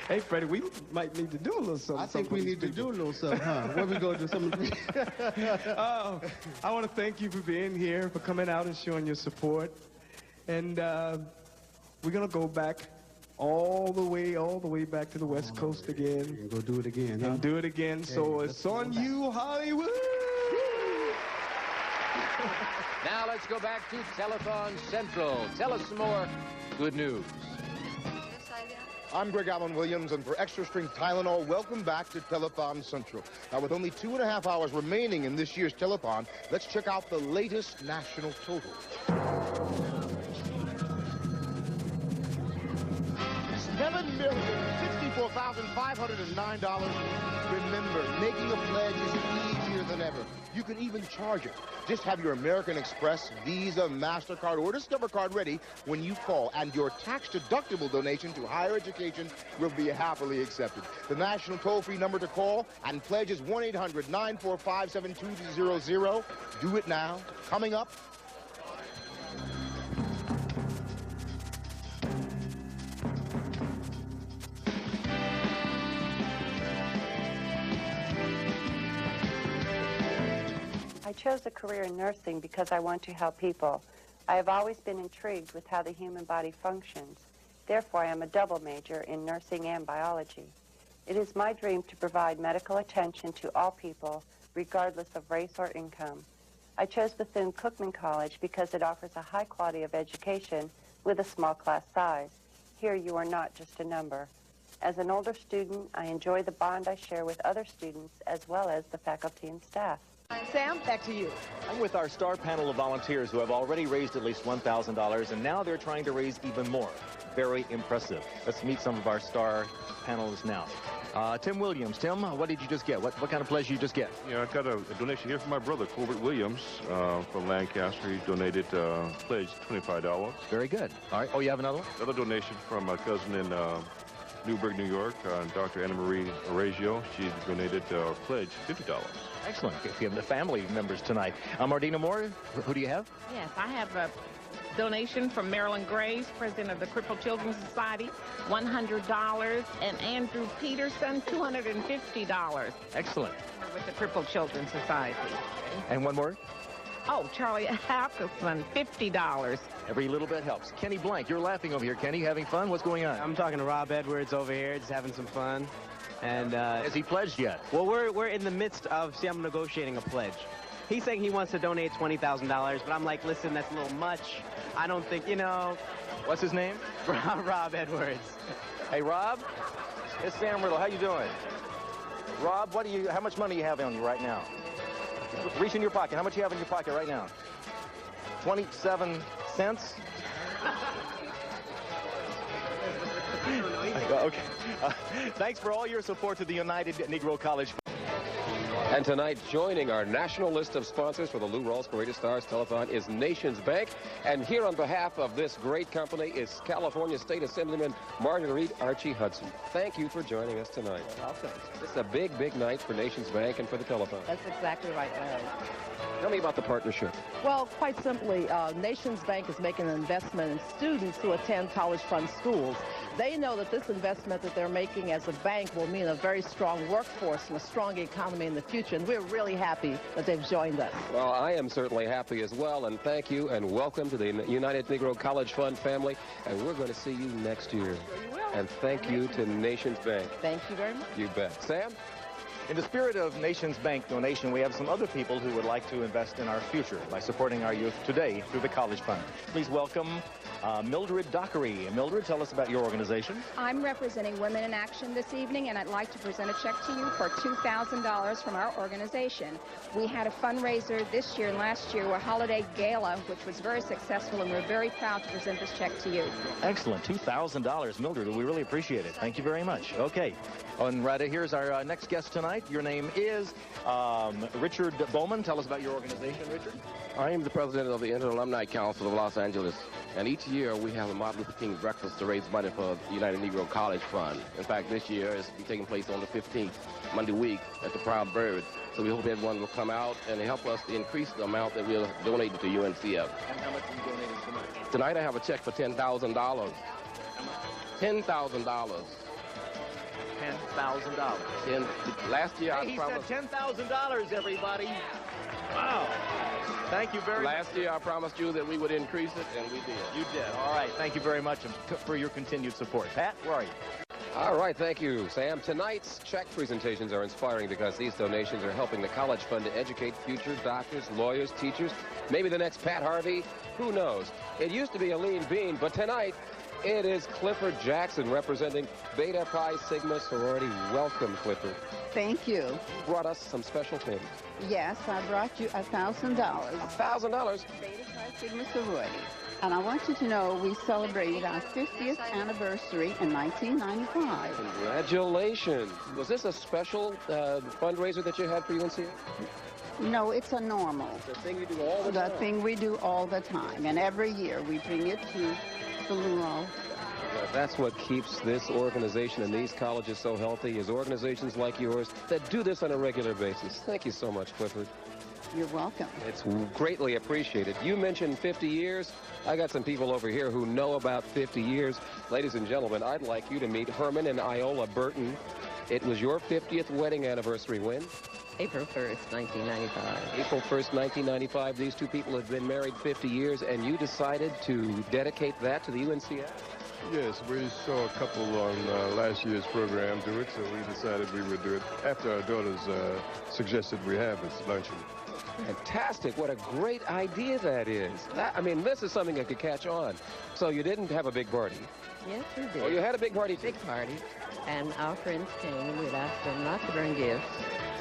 Hey, Freddie, we might need to do a little something. I think we need to do a little something, huh? What we gonna do? Something? I want to thank you for being here, for coming out and showing your support. And we're gonna go back all the way back to the West Coast again. And go do it again, huh? And do it again. Okay, so it's on you, Hollywood. Now let's go back to Telethon Central. Tell us some more good news. I'm Greg Allen Williams, and for Extra Strength Tylenol, welcome back to Telethon Central. Now, with only 2.5 hours remaining in this year's telethon, let's check out the latest national total. $7,064,509. Remember, making a pledge is easier than ever. You can even charge it. Just have your American Express, Visa, MasterCard, or Discover card ready when you call, and your tax-deductible donation to higher education will be happily accepted. The national toll-free number to call and pledge is 1-800-945-7200. Do it now. Coming up, I chose a career in nursing because I want to help people. I have always been intrigued with how the human body functions. Therefore, I am a double major in nursing and biology. It is my dream to provide medical attention to all people, regardless of race or income. I chose Bethune-Cookman College because it offers a high quality of education with a small class size. Here, you are not just a number. As an older student, I enjoy the bond I share with other students, as well as the faculty and staff. Sam, back to you. I'm with our star panel of volunteers who have already raised at least $1,000, and now they're trying to raise even more. Very impressive. Let's meet some of our star panelists now. Tim Williams. Tim, what did you just get? What kind of pledge did you just get? Yeah, I got a donation here from my brother, Colbert Williams, from Lancaster. He donated, pledged $25. Very good. All right. Oh, you have another one? Another donation from my cousin in Newburgh, New York, Dr. Anna Marie Orazio. She donated, pledged $50. Excellent. If you have the family members tonight. Mardina Moore, who do you have? Yes, I have a donation from Marilyn Graves, president of the Crippled Children's Society, $100, and Andrew Peterson, $250. Excellent. With the Crippled Children's Society. And one more? Oh, Charlie Halkison, $50. Every little bit helps. Kenny Blank, you're laughing over here. Kenny, having fun? What's going on? I'm talking to Rob Edwards over here, just having some fun. And has he pledged yet? Well, we're in the midst of, I'm negotiating a pledge. He's saying he wants to donate $20,000, but I'm like, listen, that's a little much. I don't think, you know. What's his name? Rob Edwards. Hey, Rob. It's Sam Riddle. How you doing? Rob, how much money do you have on you right now? Reach in your pocket. How much do you have in your pocket right now? 27 cents? Okay. Thanks for all your support to the United Negro College. And tonight, joining our national list of sponsors for the Lou Rawls Greatest Stars Telethon is Nations Bank. And here on behalf of this great company is California State Assemblyman Marguerite Archie Hudson. Thank you for joining us tonight. Welcome. This is a big, big night for Nations Bank and for the telethon. That's exactly right, Larry. Tell me about the partnership. Well, quite simply, Nations Bank is making an investment in students who attend college fund schools. They know that this investment that they're making as a bank will mean a very strong workforce and a strong economy in the future, and we're really happy that they've joined us. Well, I am certainly happy as well, and thank you, and welcome to the United Negro College Fund family, and we're going to see you next year. Sure you will. And thank you to Nations Bank. Thank you very much. You bet. Sam? In the spirit of Nations Bank donation, we have some other people who would like to invest in our future by supporting our youth today through the College Fund. Please welcome Mildred Dockery. Mildred, tell us about your organization. I'm representing Women in Action this evening, and I'd like to present a check to you for $2,000 from our organization. We had a fundraiser this year and last year, a holiday gala, which was very successful, and we're very proud to present this check to you. Excellent. $2,000, Mildred. We really appreciate it. Thank you very much. Okay. And right here's our next guest tonight. Your name is Richard Bowman. Tell us about your organization, Richard. I am the president of the Inter-Alumni Council of Los Angeles. And each year we have a Martin Luther King breakfast to raise money for the United Negro College Fund. In fact, this year it's taking place on the 15th, Monday week, at the Proud Bird. So we hope everyone will come out and help us to increase the amount that we're donating to UNCF. And how much are you donating tonight? Tonight I have a check for $10,000. $10,000. $10,000. Last year I He promised... said $10,000, everybody. Wow. Thank you very much. Last year I promised you that we would increase it, and we did. You did. All right. Thank you very much for your continued support. Pat, where are you? All right, thank you, Sam. Tonight's check presentations are inspiring because these donations are helping the College Fund to educate future doctors, lawyers, teachers, maybe the next Pat Harvey. Who knows? It used to be a lean bean, but tonight it is Clifford Jackson representing Beta Pi Sigma sorority. Welcome, Clifford. Thank you. You brought us some special things. Yes, I brought you $1,000. $1,000? Beta Pi Sigma sorority. And I want you to know we celebrated our 50th anniversary in 1995. Congratulations. Was this a special fundraiser that you had for UNC? No, it's a normal. The thing you do all the time. The thing we do all the time. And every year we bring it to the Rawls. That's what keeps this organization and these colleges so healthy, is organizations like yours that do this on a regular basis. Thank you so much, Clifford. You're welcome. It's greatly appreciated. You mentioned 50 years. I got some people over here who know about 50 years. Ladies and gentlemen, I'd like you to meet Herman and Iola Burton. It was your 50th wedding anniversary when? April 1st, 1995. April 1st, 1995. These two people had been married 50 years, and you decided to dedicate that to the UNCF? Yes, we saw a couple on last year's program do it, so we decided we would do it after our daughters suggested we have this luncheon. Fantastic. What a great idea that is. I mean, this is something that could catch on. So you didn't have a big party? Yes, we did. Oh, you had a big party too? Big party. And our friends came, and we had asked them not to bring gifts,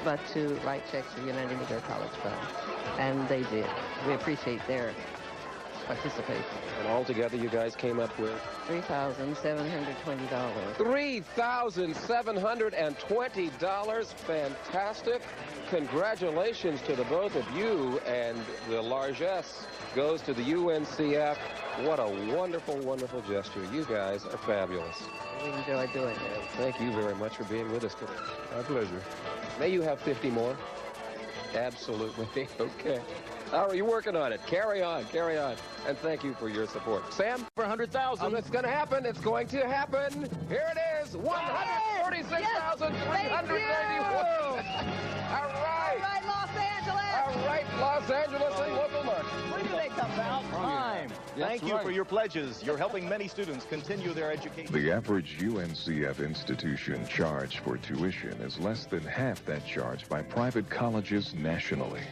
but to write checks to the United Negro College Fund. And they did. We appreciate their participation. And altogether, you guys came up with? $3,720. $3,720. Fantastic. Congratulations to the both of you, and the largesse goes to the UNCF. What a wonderful, wonderful gesture. You guys are fabulous. We enjoy doing it. Thank you very much for being with us today. My pleasure. May you have 50 more. Absolutely. Okay. All right, you're working on it. Carry on, carry on. And thank you for your support. Sam? For 100,000. It's going to happen. It's going to happen. Here it is. 146,391. All right. All right, Los Angeles. All right, Los Angeles and local market. When do they come out? Time. Thank you for your pledges. You're helping many students continue their education. The average UNCF institution charge for tuition is less than half that charged by private colleges nationally.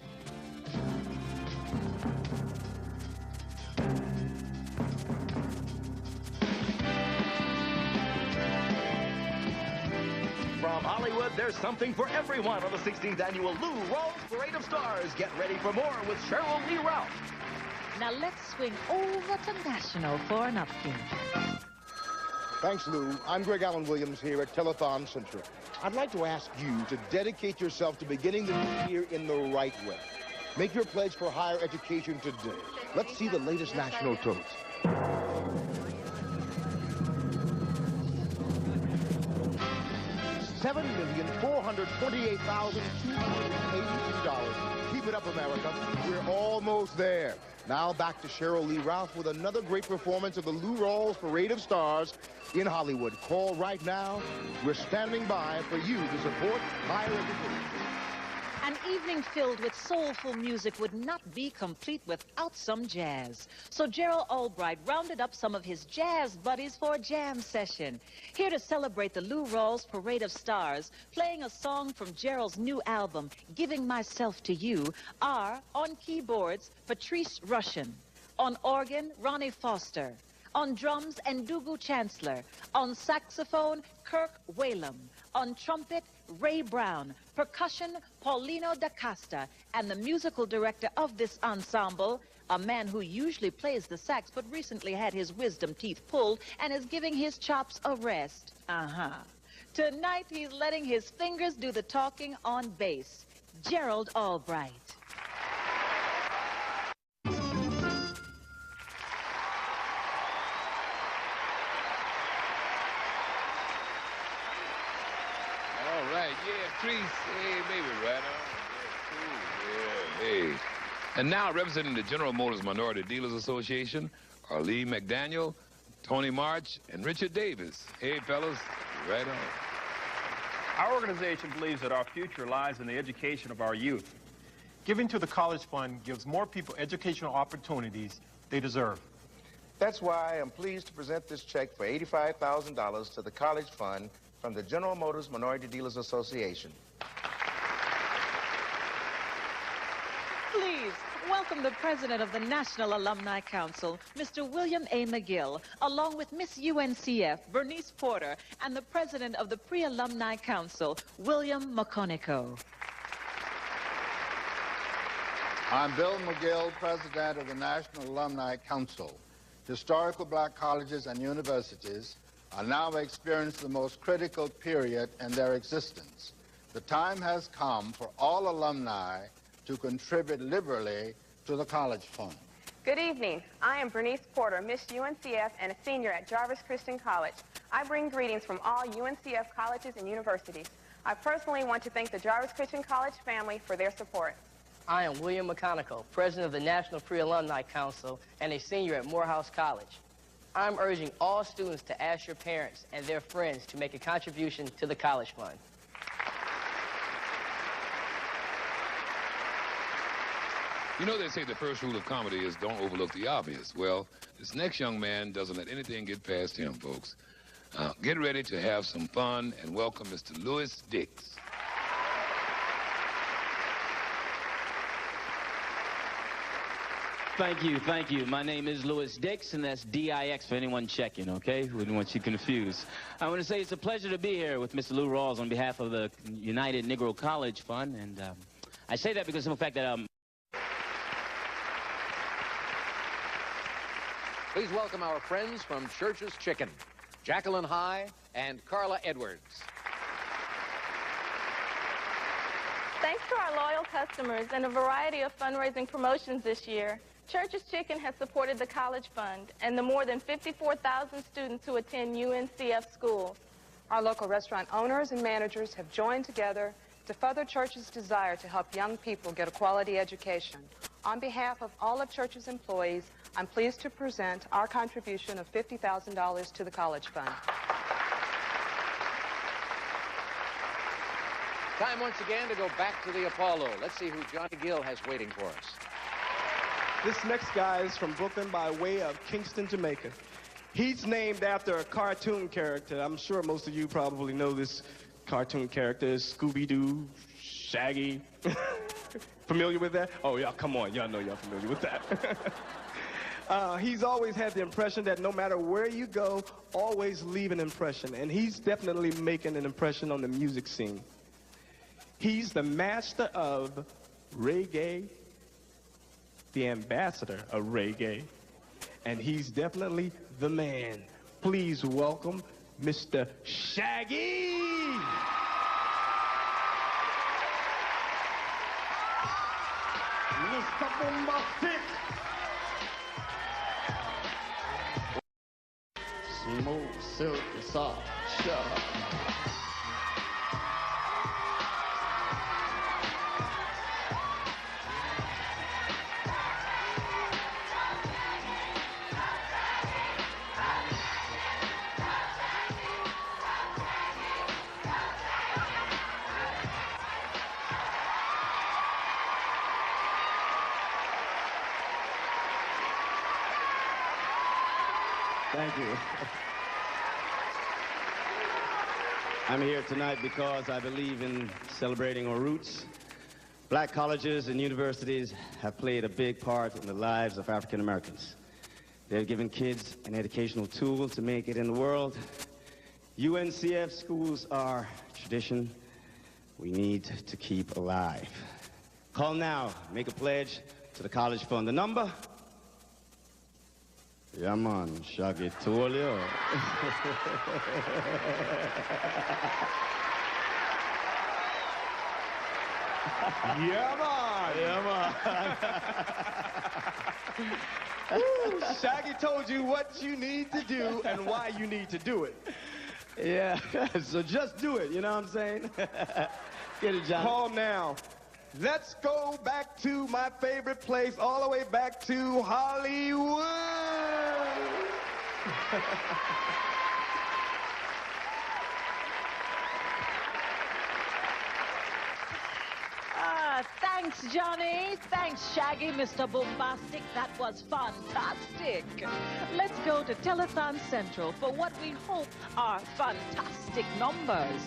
From Hollywood, there's something for everyone on the 16th annual Lou Rawls Parade of Stars. Get ready for more with Cheryl Lee Ralph. Now let's swing over to National for an update. Thanks, Lou. I'm Greg Allen Williams here at Telethon Central. I'd like to ask you to dedicate yourself to beginning the new year in the right way. Make your pledge for higher education today. Let's see the latest national totes. $7,428,282. Keep it up, America. We're almost there. Now back to Cheryl Lee Ralph with another great performance of the Lou Rawls Parade of Stars in Hollywood. Call right now. We're standing by for you to support higher education. An evening filled with soulful music would not be complete without some jazz. So Gerald Albright rounded up some of his jazz buddies for a jam session. Here to celebrate the Lou Rawls Parade of Stars, playing a song from Gerald's new album, Giving Myself to You, are on keyboards, Patrice Rushen, on organ, Ronnie Foster, on drums, Ndugu Chancellor, on saxophone, Kirk Whalum, on trumpet, Ray Brown, percussion, Paulino da Costa, and the musical director of this ensemble, a man who usually plays the sax but recently had his wisdom teeth pulled and is giving his chops a rest. Tonight he's letting his fingers do the talking on bass. Gerald Albright. Yeah, Treese. Hey, baby, right on. Yeah, cool. Yeah, hey. And now, representing the General Motors Minority Dealers Association are Lee McDaniel, Tony March, and Richard Davis. Hey, fellas, right on. Our organization believes that our future lies in the education of our youth. Giving to the College Fund gives more people educational opportunities they deserve. That's why I'm pleased to present this check for $85,000 to the College Fund from the General Motors Minority Dealers Association. Please welcome the president of the National Alumni Council, Mr. William A. McGill, along with Miss UNCF, Bernice Porter, and the president of the Pre-Alumni Council, William McConico. I'm Bill McGill, president of the National Alumni Council. Historical black colleges and universities are now experiencing the most critical period in their existence. The time has come for all alumni to contribute liberally to the College Fund. Good evening. I am Bernice Porter, Miss UNCF and a senior at Jarvis Christian College. I bring greetings from all UNCF colleges and universities. I personally want to thank the Jarvis Christian College family for their support. I am William McConico, president of the National Pre-Alumni Council and a senior at Morehouse College. I'm urging all students to ask your parents and their friends to make a contribution to the College Fund. You know, they say the first rule of comedy is don't overlook the obvious. Well, this next young man doesn't let anything get past him, folks. Get ready to have some fun and welcome Mr. Louis Dix. Thank you, thank you. My name is Louis Dix, and that's D-I-X for anyone checking, okay? Wouldn't want you confused. I want to say it's a pleasure to be here with Mr. Lou Rawls on behalf of the United Negro College Fund, and I say that because of the fact that Please welcome our friends from Church's Chicken, Jacqueline High and Carla Edwards. Thanks to our loyal customers and a variety of fundraising promotions this year, Church's Chicken has supported the College Fund and the more than 54,000 students who attend UNCF schools. Our local restaurant owners and managers have joined together to further Church's desire to help young people get a quality education. On behalf of all of Church's employees, I'm pleased to present our contribution of $50,000 to the College Fund. Time once again to go back to the Apollo. Let's see who Johnny Gill has waiting for us. This next guy is from Brooklyn by way of Kingston, Jamaica. He's named after a cartoon character. I'm sure most of you probably know this cartoon character is Scooby-Doo, Shaggy. Familiar with that? Oh, yeah, come on. Y'all know y'all familiar with that. He's always had the impression that no matter where you go, always leave an impression. And he's definitely making an impression on the music scene. He's the master of reggae, the ambassador of reggae, and he's definitely the man. Please welcome Mr. Shaggy! Mr. Bombastic! Smooth, silky, soft, sharp. Thank you. I'm here tonight because I believe in celebrating our roots. Black colleges and universities have played a big part in the lives of African Americans. They've given kids an educational tool to make it in the world. UNCF schools are a tradition we need to keep alive. Call now, make a pledge to the College Fund. The number? Yeah, man, Shaggy told you. Yeah, man. Yeah, man. Shaggy told you what you need to do and why you need to do it. Yeah, so just do it, you know what I'm saying? Get it, John. Call now. Let's go back to my favorite place, all the way back to Hollywood. Thanks, Johnny. Thanks, Shaggy, Mr. Bombastic. That was fantastic. Let's go to Telethon Central for what we hope are fantastic numbers.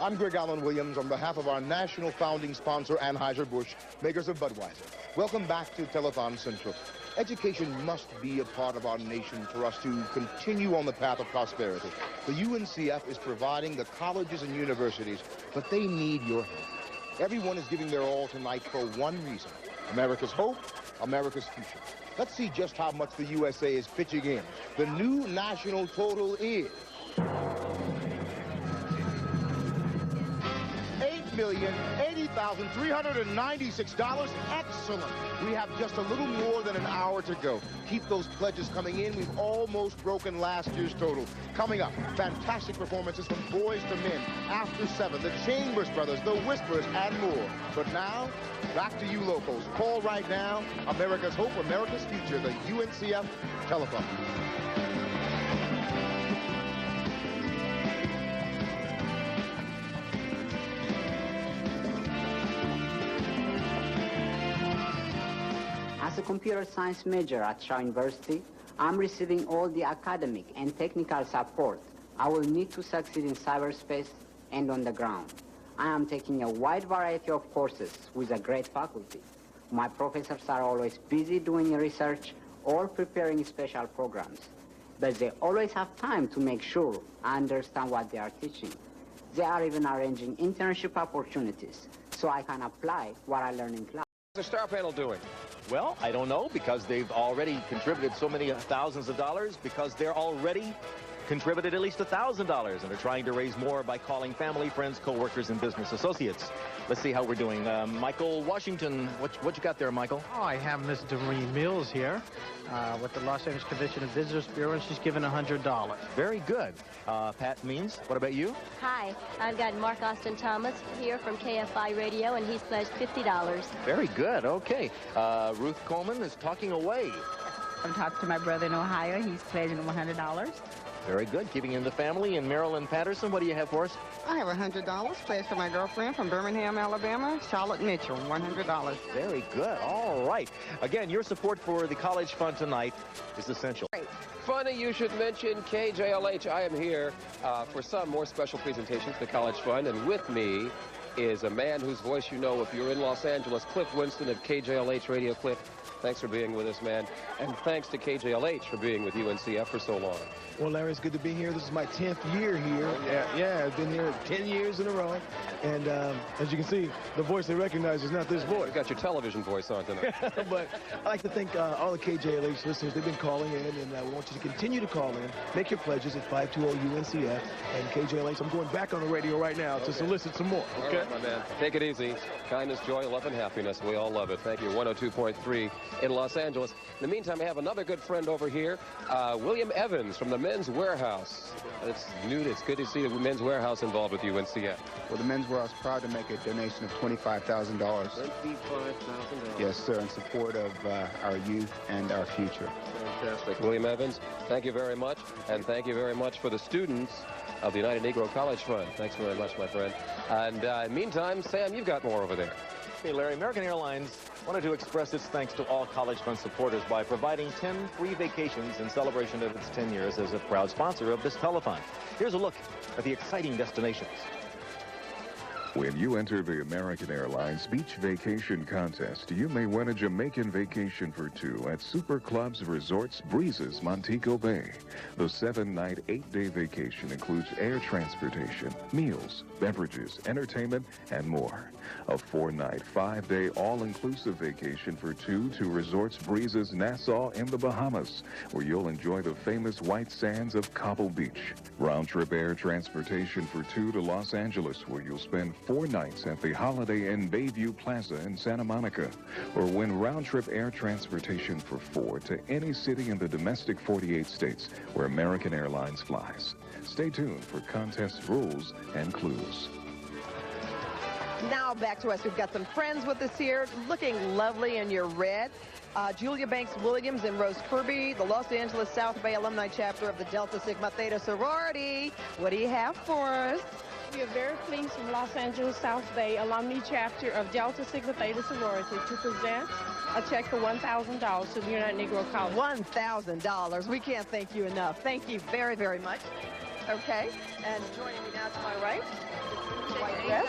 I'm Greg Allen Williams on behalf of our national founding sponsor, Anheuser-Busch, makers of Budweiser. Welcome back to Telethon Central. Education must be a part of our nation for us to continue on the path of prosperity. The UNCF is providing the colleges and universities, but they need your help. Everyone is giving their all tonight for one reason: America's hope, America's future. Let's see just how much the USA is pitching in. The new national total is $8,080,396. Excellent. We have just a little more than an hour to go. Keep those pledges coming in. We've almost broken last year's total. Coming up, fantastic performances from Boys to Men, After 7, the Chambers Brothers, the Whisperers, and more. But now, back to you locals. Call right now. America's hope, America's future. The UNCF telephone. As a computer science major at Shaw University, I'm receiving all the academic and technical support I will need to succeed in cyberspace and on the ground. I am taking a wide variety of courses with a great faculty. My professors are always busy doing research or preparing special programs, but they always have time to make sure I understand what they are teaching. They are even arranging internship opportunities so I can apply what I learn in class. What's the star panel doing? Well, I don't know, because they've already contributed so many thousands of dollars, because they're already contributed at least $1,000, and they're trying to raise more by calling family, friends, co-workers, and business associates. Let's see how we're doing. Michael Washington, what you got there, Michael? Oh, I have Miss Doreen Mills here with the Los Angeles Convention and Visitors Bureau, and she's given $100. Very good. Pat Means, what about you? Hi, I've got Mark Austin Thomas here from KFI Radio, and he's pledged $50. Very good. Okay. Ruth Coleman is talking away. I'm talking to my brother in Ohio. He's pledging $100. Very good. Keeping in the family. And Marilyn Patterson, what do you have for us? I have $100 pledged for my girlfriend from Birmingham, Alabama, Charlotte Mitchell, $100. Very good. All right. Again, your support for the College Fund tonight is essential. Funny you should mention KJLH. I am here for some more special presentations to the College Fund, and with me is a man whose voice you know if you're in Los Angeles, Cliff Winston of KJLH Radio. Cliff, thanks for being with us, man. And thanks to KJLH for being with UNCF for so long. Well, Larry, it's good to be here. This is my 10th year here. Yeah, I've been here 10 years in a row. And as you can see, the voice they recognize is not this voice. You got your television voice on tonight. But I'd like to thank all the KJLH listeners. They've been calling in, and we want you to continue to call in. Make your pledges at 520-UNCF. And KJLH, I'm going back on the radio right now to solicit some more. Okay? All right, my man. Take it easy. Kindness, joy, love, and happiness. We all love it. Thank you. 102.3 in Los Angeles. In the meantime, I have another good friend over here, William Evans from the Men's Warehouse. It's new. It's good to see the Men's Warehouse involved with UNCF. Well, the Men's Warehouse is proud to make a donation of $25,000. $25,000. Yes, sir, in support of our youth and our future. Fantastic. William Evans, thank you very much. And thank you very much for the students of the United Negro College Fund. Thanks very much, my friend. And meantime, Sam, you've got more over there. Hey, Larry, American Airlines wanted to express its thanks to all College Fund supporters by providing 10 free vacations in celebration of its 10 years as a proud sponsor of this telethon. Here's a look at the exciting destinations. When you enter the American Airlines Beach Vacation Contest, you may win a Jamaican vacation for two at Super Clubs Resorts Breezes, Montego Bay. The 7-night, 8-day vacation includes air transportation, meals, beverages, entertainment, and more. A 4-night, 5-day all-inclusive vacation for two to Resorts Breezes, Nassau in the Bahamas, where you'll enjoy the famous white sands of Cobble Beach. Round-trip air transportation for two to Los Angeles, where you'll spend 4 nights at the Holiday Inn Bayview Plaza in Santa Monica, or win round-trip air transportation for 4 to any city in the domestic 48 states where American Airlines flies. Stay tuned for contest rules and clues. Now back to us. We've got some friends with us here, looking lovely in your red. Julia Banks Williams and Rose Kirby, the Los Angeles South Bay Alumni Chapter of the Delta Sigma Theta Sorority. What do you have for us? We are very pleased from Los Angeles South Bay Alumni Chapter of Delta Sigma Theta Sorority to present a check for $1,000 to the United Negro College. $1,000. We can't thank you enough. Thank you very, very much. Okay, and joining me now to my right, white dress,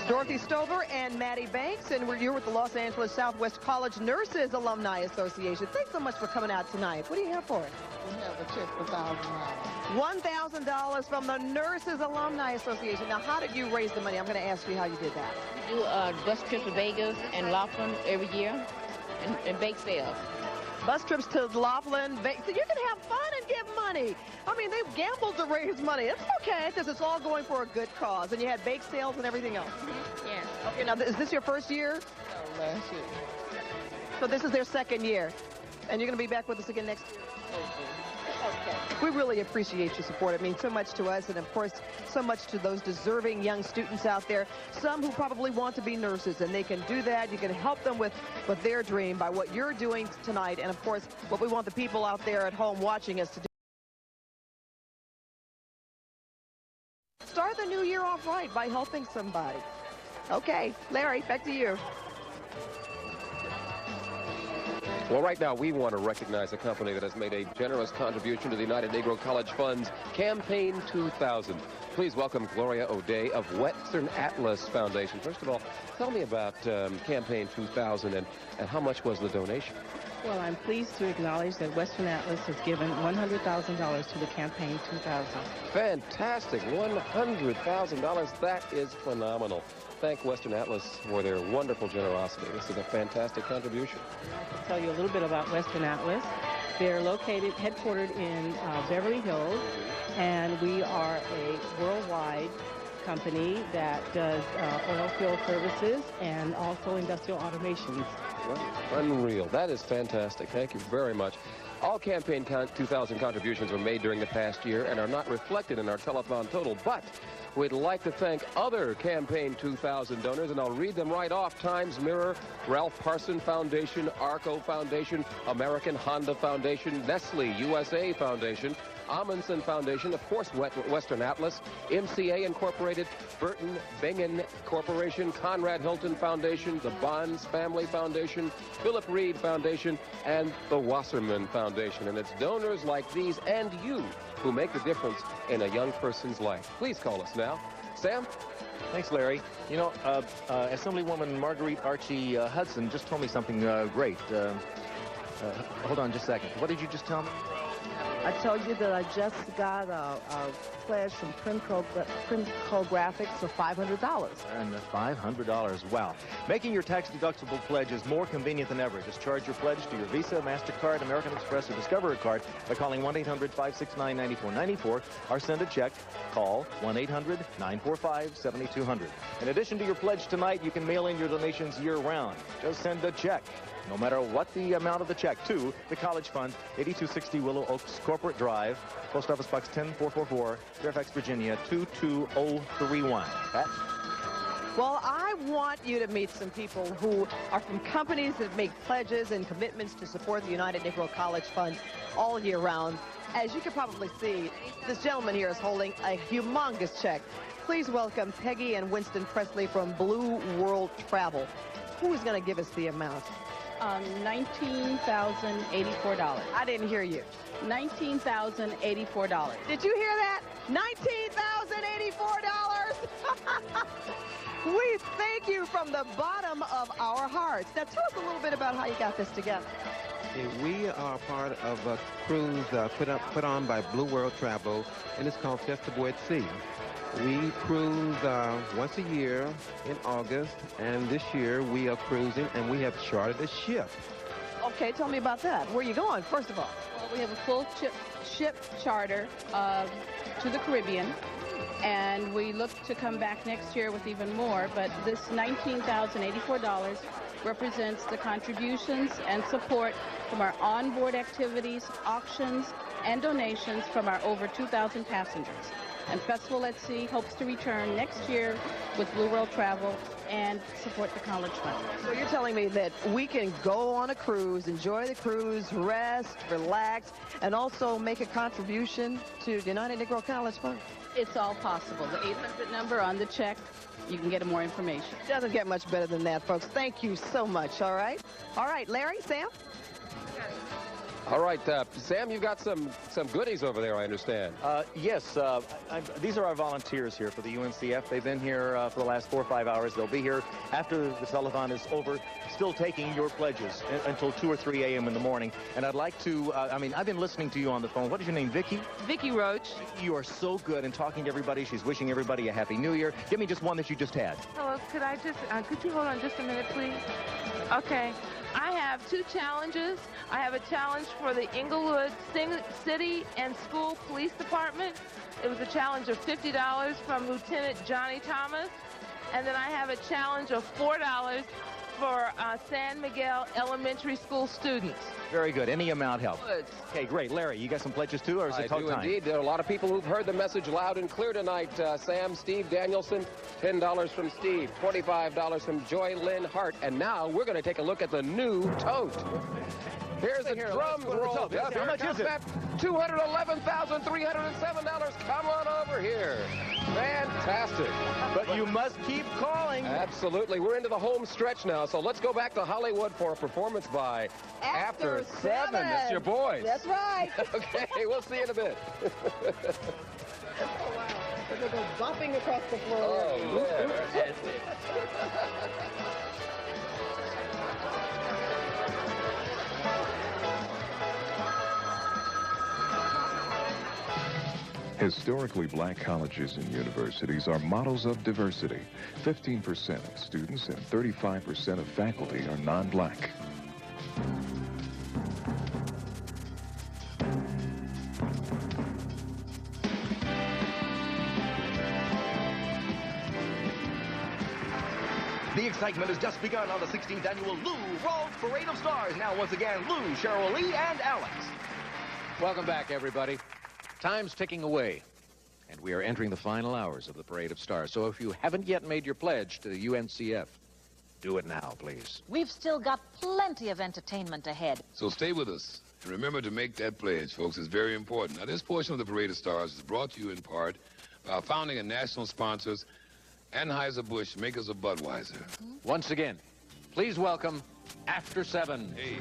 Dorothy Stover and Maddie Banks, and we're here with the Los Angeles Southwest College Nurses Alumni Association. Thanks so much for coming out tonight. What do you have for us? We have a check for $1,000. $1,000 from the Nurses Alumni Association. Now, how did you raise the money? I'm going to ask you how you did that. We do bus trips to Vegas and Laughlin every year and bake sales. Bus trips to Laughlin, Vegas. So you can have fun and give money. I mean, they've gambled to raise money. It's okay, because it's all going for a good cause. And you had bake sales and everything else. Yes. Okay, now, is this your first year? No, last year. So this is their second year. And you're going to be back with us again next year? Okay. We really appreciate your support. It means so much to us, and of course, so much to those deserving young students out there, some who probably want to be nurses, and they can do that. You can help them with their dream by what you're doing tonight, and of course, what we want the people out there at home watching us to do. Start the new year off right by helping somebody. Okay, Larry, back to you. Well, right now, we want to recognize a company that has made a generous contribution to the United Negro College Fund's Campaign 2000. Please welcome Gloria O'Day of Western Atlas Foundation. First of all, tell me about Campaign 2000 and how much was the donation? Well, I'm pleased to acknowledge that Western Atlas has given $100,000 to the Campaign 2000. Fantastic. $100,000. That is phenomenal. Thank Western Atlas for their wonderful generosity. This is a fantastic contribution. I'll tell you a little bit about Western Atlas. They're headquartered in Beverly Hills, and we are a worldwide company that does oil field services and also industrial automations. Well, unreal. That is fantastic. Thank you very much. All Campaign 2000 contributions were made during the past year and are not reflected in our telethon total, but we'd like to thank other Campaign 2000 donors, and I'll read them right off. Times Mirror, Ralph Parson Foundation, Arco Foundation, American Honda Foundation, Nestle USA Foundation, Amundsen Foundation, of course, Western Atlas, MCA Incorporated, Burton Bingen Corporation, Conrad Hilton Foundation, the Bonds Family Foundation, Philip Reed Foundation, and the Wasserman Foundation. And it's donors like these and you who make the difference in a young person's life. Please call us now. Sam? Thanks, Larry. You know, Assemblywoman Marguerite Archie Hudson just told me something great. Hold on just a second. What did you just tell me? I told you that I just got a pledge from Primco Graphics for $500. And $500, wow. Making your tax-deductible pledge is more convenient than ever. Just charge your pledge to your Visa, MasterCard, American Express, or Discover card by calling 1-800-569-9494 or send a check. Call 1-800-945-7200. In addition to your pledge tonight, you can mail in your donations year-round. Just send a check, no matter what the amount of the check, to the College Fund, 8260 Willow Oaks Corporate Drive, Post Office Box 10444, Fairfax, Virginia, 22031. Pat? Well, I want you to meet some people who are from companies that make pledges and commitments to support the United Negro College Fund all year round. As you can probably see, this gentleman here is holding a humongous check. Please welcome Peggy and Winston Presley from Blue World Travel. Who is going to give us the amount? $19,084. I didn't hear you. $19,084. Did you hear that? $19,084. We thank you from the bottom of our hearts. Now, tell us a little bit about how you got this together. We are part of a cruise put on by Blue World Travel, and it's called Festival at Sea. We cruise once a year in August, and this year we are cruising, and we have chartered a ship. Okay, tell me about that. Where are you going, first of all? Well, we have a full ship charter to the Caribbean, and we look to come back next year with even more, but this $19,084 represents the contributions and support from our onboard activities, auctions, and donations from our over 2,000 passengers. And Festival at Sea hopes to return next year with Blue World Travel and support the college fund. So you're telling me that we can go on a cruise, enjoy the cruise, rest, relax, and also make a contribution to the United Negro College Fund? It's all possible. The 800 number on the check, you can get more information. It doesn't get much better than that, folks. Thank you so much, all right? All right, Larry, Sam? All right, Sam, you've got some goodies over there, I understand. Yes, these are our volunteers here for the UNCF. They've been here for the last 4 or 5 hours. They'll be here after the telethon is over, still taking your pledges until 2 or 3 a.m. in the morning. And I'd like to, I've been listening to you on the phone. What is your name, Vicki? Vicki Roach. You are so good in talking to everybody. She's wishing everybody a Happy New Year. Give me just one that you just had. Hello, could I just, could you hold on just a minute, please? Okay. I have 2 challenges. I have a challenge for the Inglewood City and School Police Department. It was a challenge of $50 from Lieutenant Johnny Thomas. And then I have a challenge of $4 for San Miguel Elementary School students. Very good. Any amount helps. Okay, great. Larry, you got some pledges too, or is it total time? Indeed. There are a lot of people who've heard the message loud and clear tonight. Sam, Steve Danielson, $10 from Steve, $25 from Joy Lynn Hart. And now we're going to take a look at the new tote. Here's the drums roll. How much is it? $211,307. Come on over here. Fantastic. But you must keep calling. Absolutely. We're into the home stretch now, so let's go back to Hollywood for a performance by After 7. That's your boys. That's right. Okay, we'll see you in a bit. Oh, wow. They're going to go bumping across the floor. Oh, man. Historically black colleges and universities are models of diversity. 15% of students and 35% of faculty are non-black. The excitement has just begun on the 16th annual Lou Rawls Parade of Stars. Now, once again, Lou, Cheryl Lee, and Alex. Welcome back, everybody. Time's ticking away, and we are entering the final hours of the Parade of Stars. So if you haven't yet made your pledge to the UNCF, do it now, please. We've still got plenty of entertainment ahead. So stay with us. And remember to make that pledge, folks. It's very important. Now, this portion of the Parade of Stars is brought to you in part by our founding and national sponsors, Anheuser-Busch, makers of Budweiser. Once again, please welcome After 7. Hey.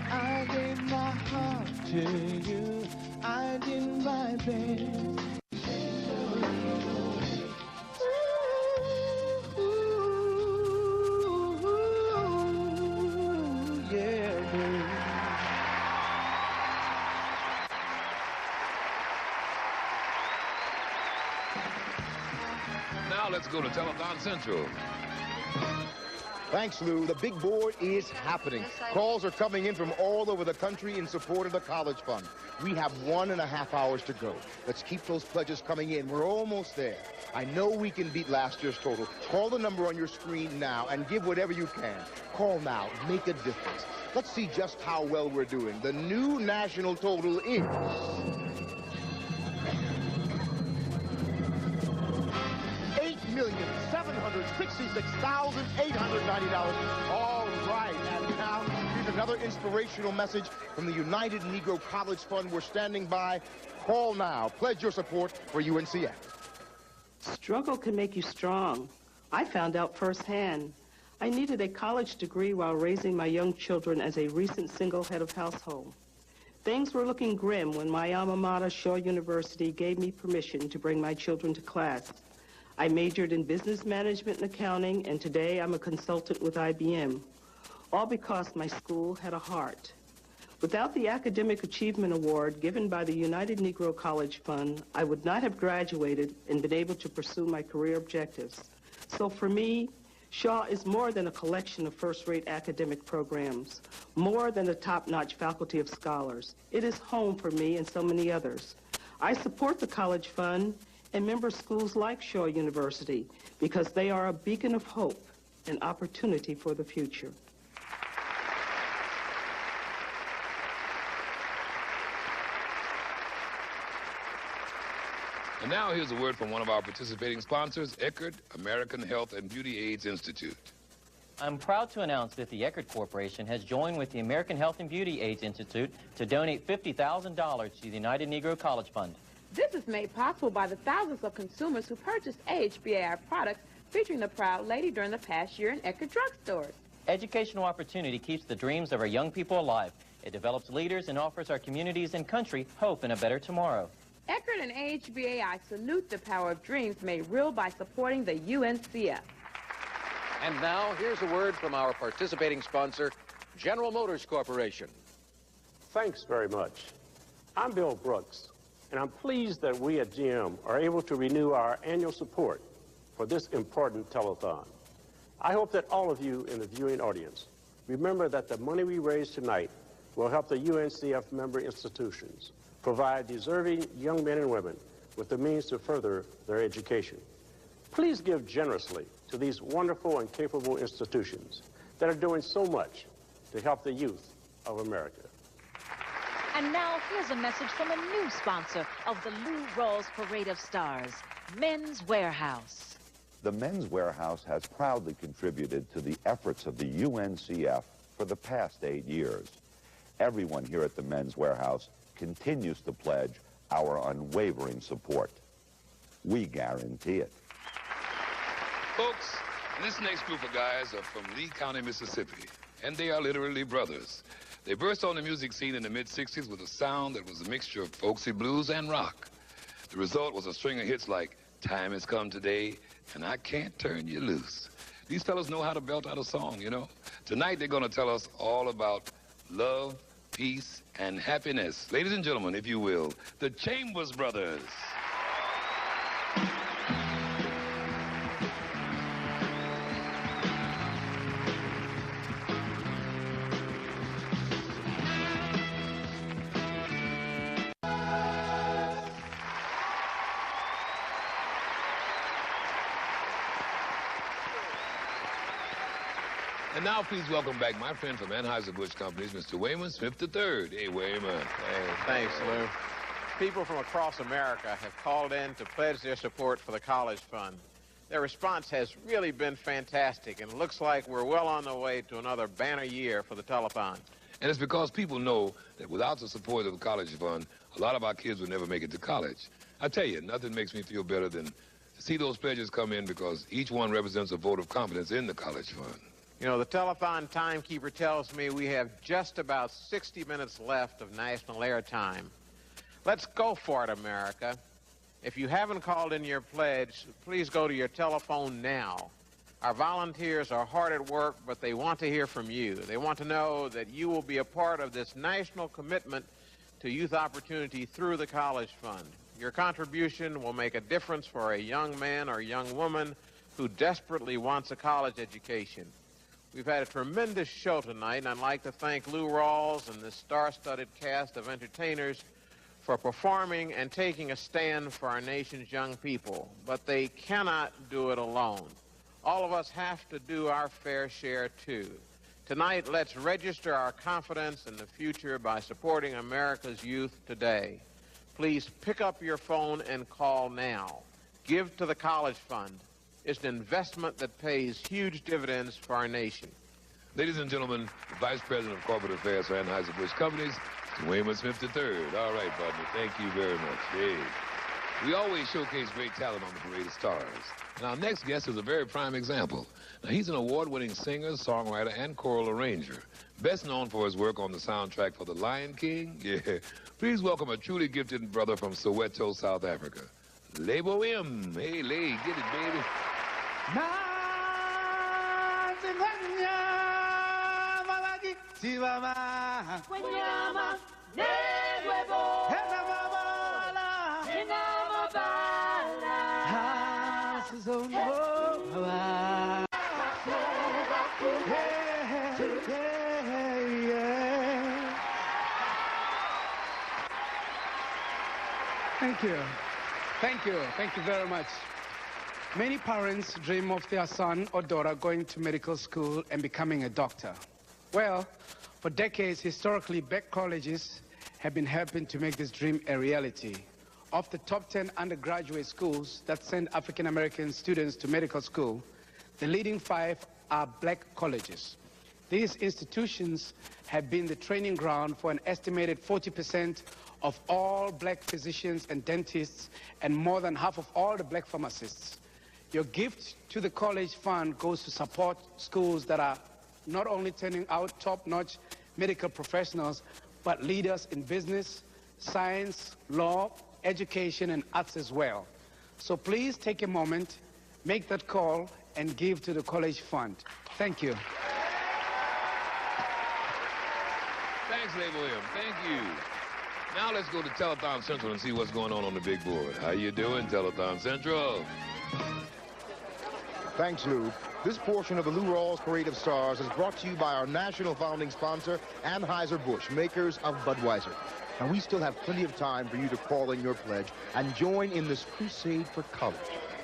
I gave my heart to you. I did my best. Now let's go to Telethon Central. Thanks, Lou. The big board is happening. Calls are coming in from all over the country in support of the College Fund. We have 1.5 hours to go. Let's keep those pledges coming in. We're almost there. I know we can beat last year's total. Call the number on your screen now and give whatever you can. Call now. Make a difference. Let's see just how well we're doing. The new national total is... $8,766,890. All right, and now here's another inspirational message from the United Negro College Fund. We're standing by. Call now. Pledge your support for UNCF. Struggle can make you strong. I found out firsthand. I needed a college degree while raising my young children as a recent single head of household. Things were looking grim when my alma mater, Shaw University, gave me permission to bring my children to class. I majored in business management and accounting, and today I'm a consultant with IBM, all because my school had a heart. Without the Academic Achievement Award given by the United Negro College Fund, I would not have graduated and been able to pursue my career objectives. So for me, Shaw is more than a collection of first-rate academic programs, more than a top-notch faculty of scholars. It is home for me and so many others. I support the College Fund and member schools like Shaw University because they are a beacon of hope and opportunity for the future. And now here's a word from one of our participating sponsors, Eckerd American Health and Beauty AIDS Institute. I'm proud to announce that the Eckerd Corporation has joined with the American Health and Beauty AIDS Institute to donate $50,000 to the United Negro College Fund. This is made possible by the thousands of consumers who purchased AHBAI products featuring the Proud Lady during the past year in Eckerd drugstores. Educational opportunity keeps the dreams of our young people alive. It develops leaders and offers our communities and country hope in a better tomorrow. Eckerd and AHBAI salute the power of dreams made real by supporting the UNCF. And now, here's a word from our participating sponsor, General Motors Corporation. Thanks very much. I'm Bill Brooks, and I'm pleased that we at GM are able to renew our annual support for this important telethon. I hope that all of you in the viewing audience remember that the money we raise tonight will help the UNCF member institutions provide deserving young men and women with the means to further their education. Please give generously to these wonderful and capable institutions that are doing so much to help the youth of America. And now here's a message from a new sponsor of the Lou Rawls Parade of Stars, Men's Wearhouse. The Men's Wearhouse has proudly contributed to the efforts of the UNCF for the past 8 years. Everyone here at the Men's Wearhouse continues to pledge our unwavering support. We guarantee it. Folks, this next group of guys are from Lee County, Mississippi, and they are literally brothers. They burst on the music scene in the mid-'60s with a sound that was a mixture of folksy blues and rock. The result was a string of hits like Time Has Come Today and I Can't Turn You Loose. These fellas know how to belt out a song, you know. Tonight they're going to tell us all about love, peace, and happiness. Ladies and gentlemen, if you will, the Chambers Brothers. And now, please welcome back my friend from Anheuser-Busch Companies, Mr. Wayman Smith III. Hey, Wayman. Hey, thanks, Lou. People from across America have called in to pledge their support for the College Fund. Their response has really been fantastic, and it looks like we're well on the way to another banner year for the telethon. And it's because people know that without the support of the College Fund, a lot of our kids would never make it to college. I tell you, nothing makes me feel better than to see those pledges come in because each one represents a vote of confidence in the College Fund. You know, the telethon timekeeper tells me we have just about 60 minutes left of national airtime. Let's go for it, America. If you haven't called in your pledge, please go to your telephone now. Our volunteers are hard at work, but they want to hear from you. They want to know that you will be a part of this national commitment to youth opportunity through the College Fund. Your contribution will make a difference for a young man or young woman who desperately wants a college education. We've had a tremendous show tonight, and I'd like to thank Lou Rawls and this star-studded cast of entertainers for performing and taking a stand for our nation's young people. But they cannot do it alone. All of us have to do our fair share, too. Tonight, let's register our confidence in the future by supporting America's youth today. Please pick up your phone and call now. Give to the College Fund. It's an investment that pays huge dividends for our nation. Ladies and gentlemen, the Vice President of Corporate Affairs for Anheuser-Busch Companies, Mr. Wayman Smith III. All right, partner, thank you very much. Hey. We always showcase great talent on the Parade of Stars. And our next guest is a very prime example. Now, he's an award-winning singer, songwriter, and choral arranger. Best known for his work on the soundtrack for The Lion King. Yeah. Please welcome a truly gifted brother from Soweto, South Africa, Lebo M. Hey, Lay, get it, baby. Thank you. Thank you. Thank you very much. Many parents dream of their son or daughter going to medical school and becoming a doctor. Well, for decades, historically, black colleges have been helping to make this dream a reality. Of the top 10 undergraduate schools that send African-American students to medical school, the leading 5 are black colleges. These institutions have been the training ground for an estimated 40% of all black physicians and dentists and more than half of all the black pharmacists. Your gift to the college fund goes to support schools that are not only turning out top-notch medical professionals, but leaders in business, science, law, education, and arts as well. So please take a moment, make that call, and give to the college fund. Thank you. Thanks, Lee William. Thank you. Now let's go to Telethon Central and see what's going on the big board. How you doing, Telethon Central? Thanks, Lou. This portion of the Lou Rawls Parade of Stars is brought to you by our national founding sponsor, Anheuser-Busch, makers of Budweiser. Now, we still have plenty of time for you to call in your pledge and join in this crusade for college.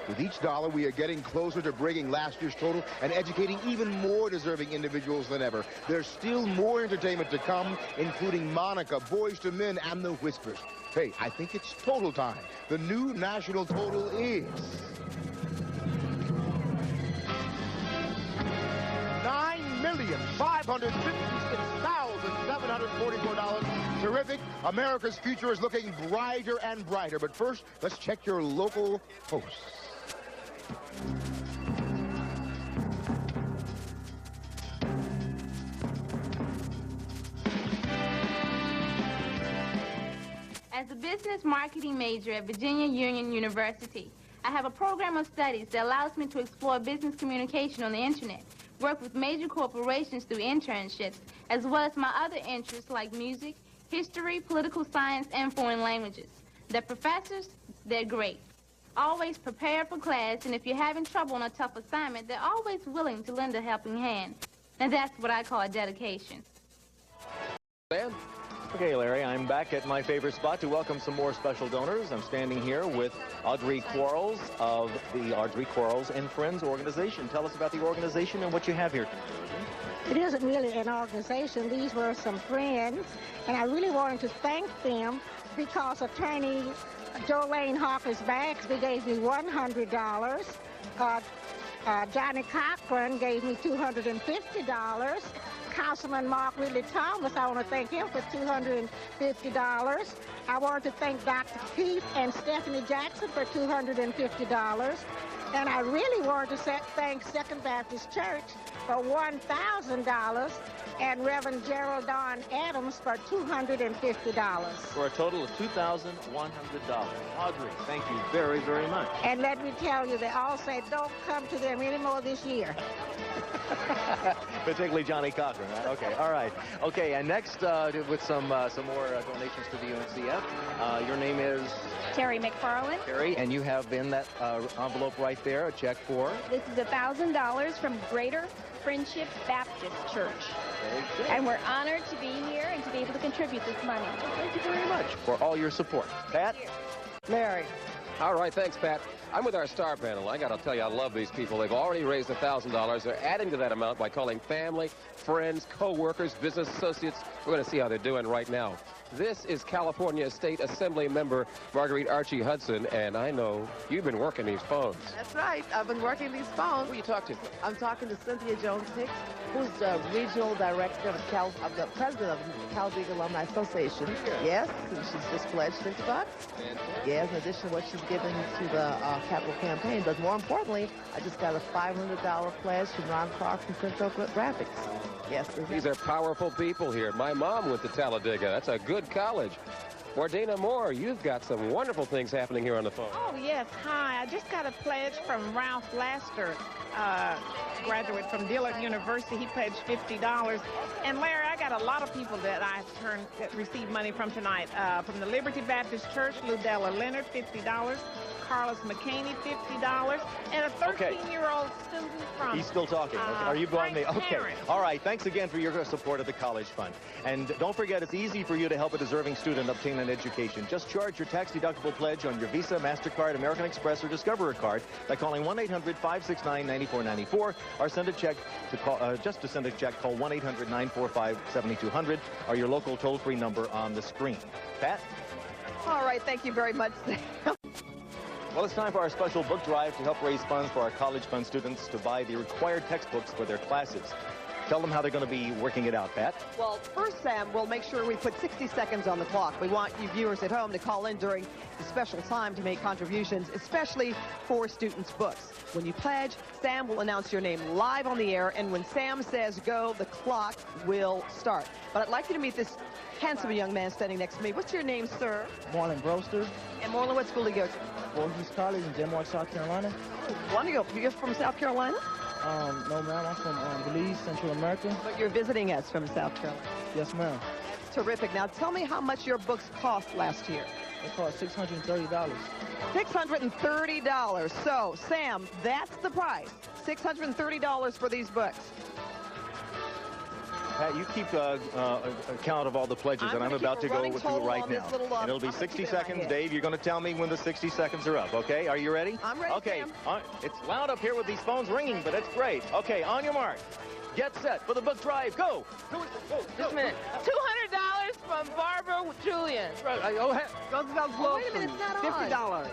With each dollar, we are getting closer to breaking last year's total and educating even more deserving individuals than ever. There's still more entertainment to come, including Monica, Boys to Men, and the Whispers. Hey, I think it's total time. The new national total is $9,556,744. Terrific. America's future is looking brighter and brighter. But first, let's check your local hosts. As a business marketing major at Virginia Union University, I have a program of studies that allows me to explore business communication on the internet, work with major corporations through internships, as well as my other interests like music, history, political science, and foreign languages. The professors, they're great. Always prepared for class, and if you're having trouble on a tough assignment, they're always willing to lend a helping hand. And that's what I call dedication. Dan? Okay, Larry, I'm back at my favorite spot to welcome some more special donors. I'm standing here with Audrey Quarles of the Audrey Quarles and Friends organization. Tell us about the organization and what you have here today. It isn't really an organization. These were some friends, and I really wanted to thank them because attorney Jolene Hawkins Bagsby gave me $100. Johnny Cochran gave me $250. Councilman Mark Ridley Thomas, I want to thank him for $250. I want to thank Dr. Keith and Stephanie Jackson for $250. And I really want to thank Second Baptist Church for $1,000 and Reverend Gerald Don Adams for $250. For a total of $2,100. Audrey, thank you very, very much. And let me tell you, they all said, don't come to them anymore this year. Particularly Johnny Cochran, right? Okay, all right. Okay, and next, with some more donations to the UNCF, your name is? Terry McFarland. Terry, and you have in that envelope right there a check for? This is $1,000 from Greater Friendship Baptist Church. And we're honored to be here and to be able to contribute this money. Thank you very much for all your support. Pat? Larry. All right, thanks, Pat. I'm with our star panel. I got to tell you, I love these people. They've already raised $1,000. They're adding to that amount by calling family, friends, co-workers, business associates. We're going to see how they're doing right now. This is California State Assembly member Marguerite Archie Hudson, and I know you've been working these phones. That's right. I've been working these phones. Who you talk to? I'm talking to Cynthia Jones-Hicks, who's the regional director of the president of the Talladega Alumni Association. Yes, and she's just pledged $50. Yes, in addition to what she's giving to the capital campaign. But more importantly, I just got a $500 pledge from Ron Clark from Printro Graphics. Yes, these are powerful people here. My mom went to Talladega. That's a good college. Mordena Moore, you've got some wonderful things happening here on the phone. Oh, yes. Hi. I just got a pledge from Ralph Laster, graduate from Dillard University. He pledged $50. And Larry, I I got a lot of people that that received money from tonight. From the Liberty Baptist Church, Ludella Leonard, $50. Carlos McCaney, $50. And a 13-year-old student from... He's still talking. Are you going me? Okay. Parent. All right. Thanks again for your support of the College Fund. And don't forget, it's easy for you to help a deserving student obtain an education. Just charge your tax-deductible pledge on your Visa, MasterCard, American Express, or Discover card by calling 1-800-569-9494 or send a check to call, just to send a check, call 1-800-945-7200 or your local toll-free number on the screen. Pat? All right. Thank you very much, Sam. Well, it's time for our special book drive to help raise funds for our College Fund students to buy the required textbooks for their classes. Tell them how they're going to be working it out, Pat. Well, first, Sam, we'll make sure we put 60 seconds on the clock. We want you viewers at home to call in during the special time to make contributions, especially for students' books. When you pledge, Sam will announce your name live on the air, and when Sam says go, the clock will start. But I'd like you to meet this handsome young man standing next to me. What's your name, sir? Marlon Broster. And Marlon, what school do you go to? Voorhees College in Denmark, South Carolina. Wonderful. You're from South Carolina? No, ma'am. I'm from Belize, Central America. But you're visiting us from South Carolina. Yes, ma'am. Terrific. Now, tell me how much your books cost last year. They cost $630. $630. So, Sam, that's the price. $630 for these books. Pat, you keep account of all the pledges, and I'm about to go with you right now. And it'll be 60 seconds. Dave, you're going to tell me when the 60 seconds are up, okay? Are you ready? I'm ready, Okay. Sam. It's loud up here with these phones ringing, but it's great. Okay, on your mark. Get set for the book drive. Go. Go. Just a minute. $200 from Barbara Julian. Wait a minute, it's not on. $50.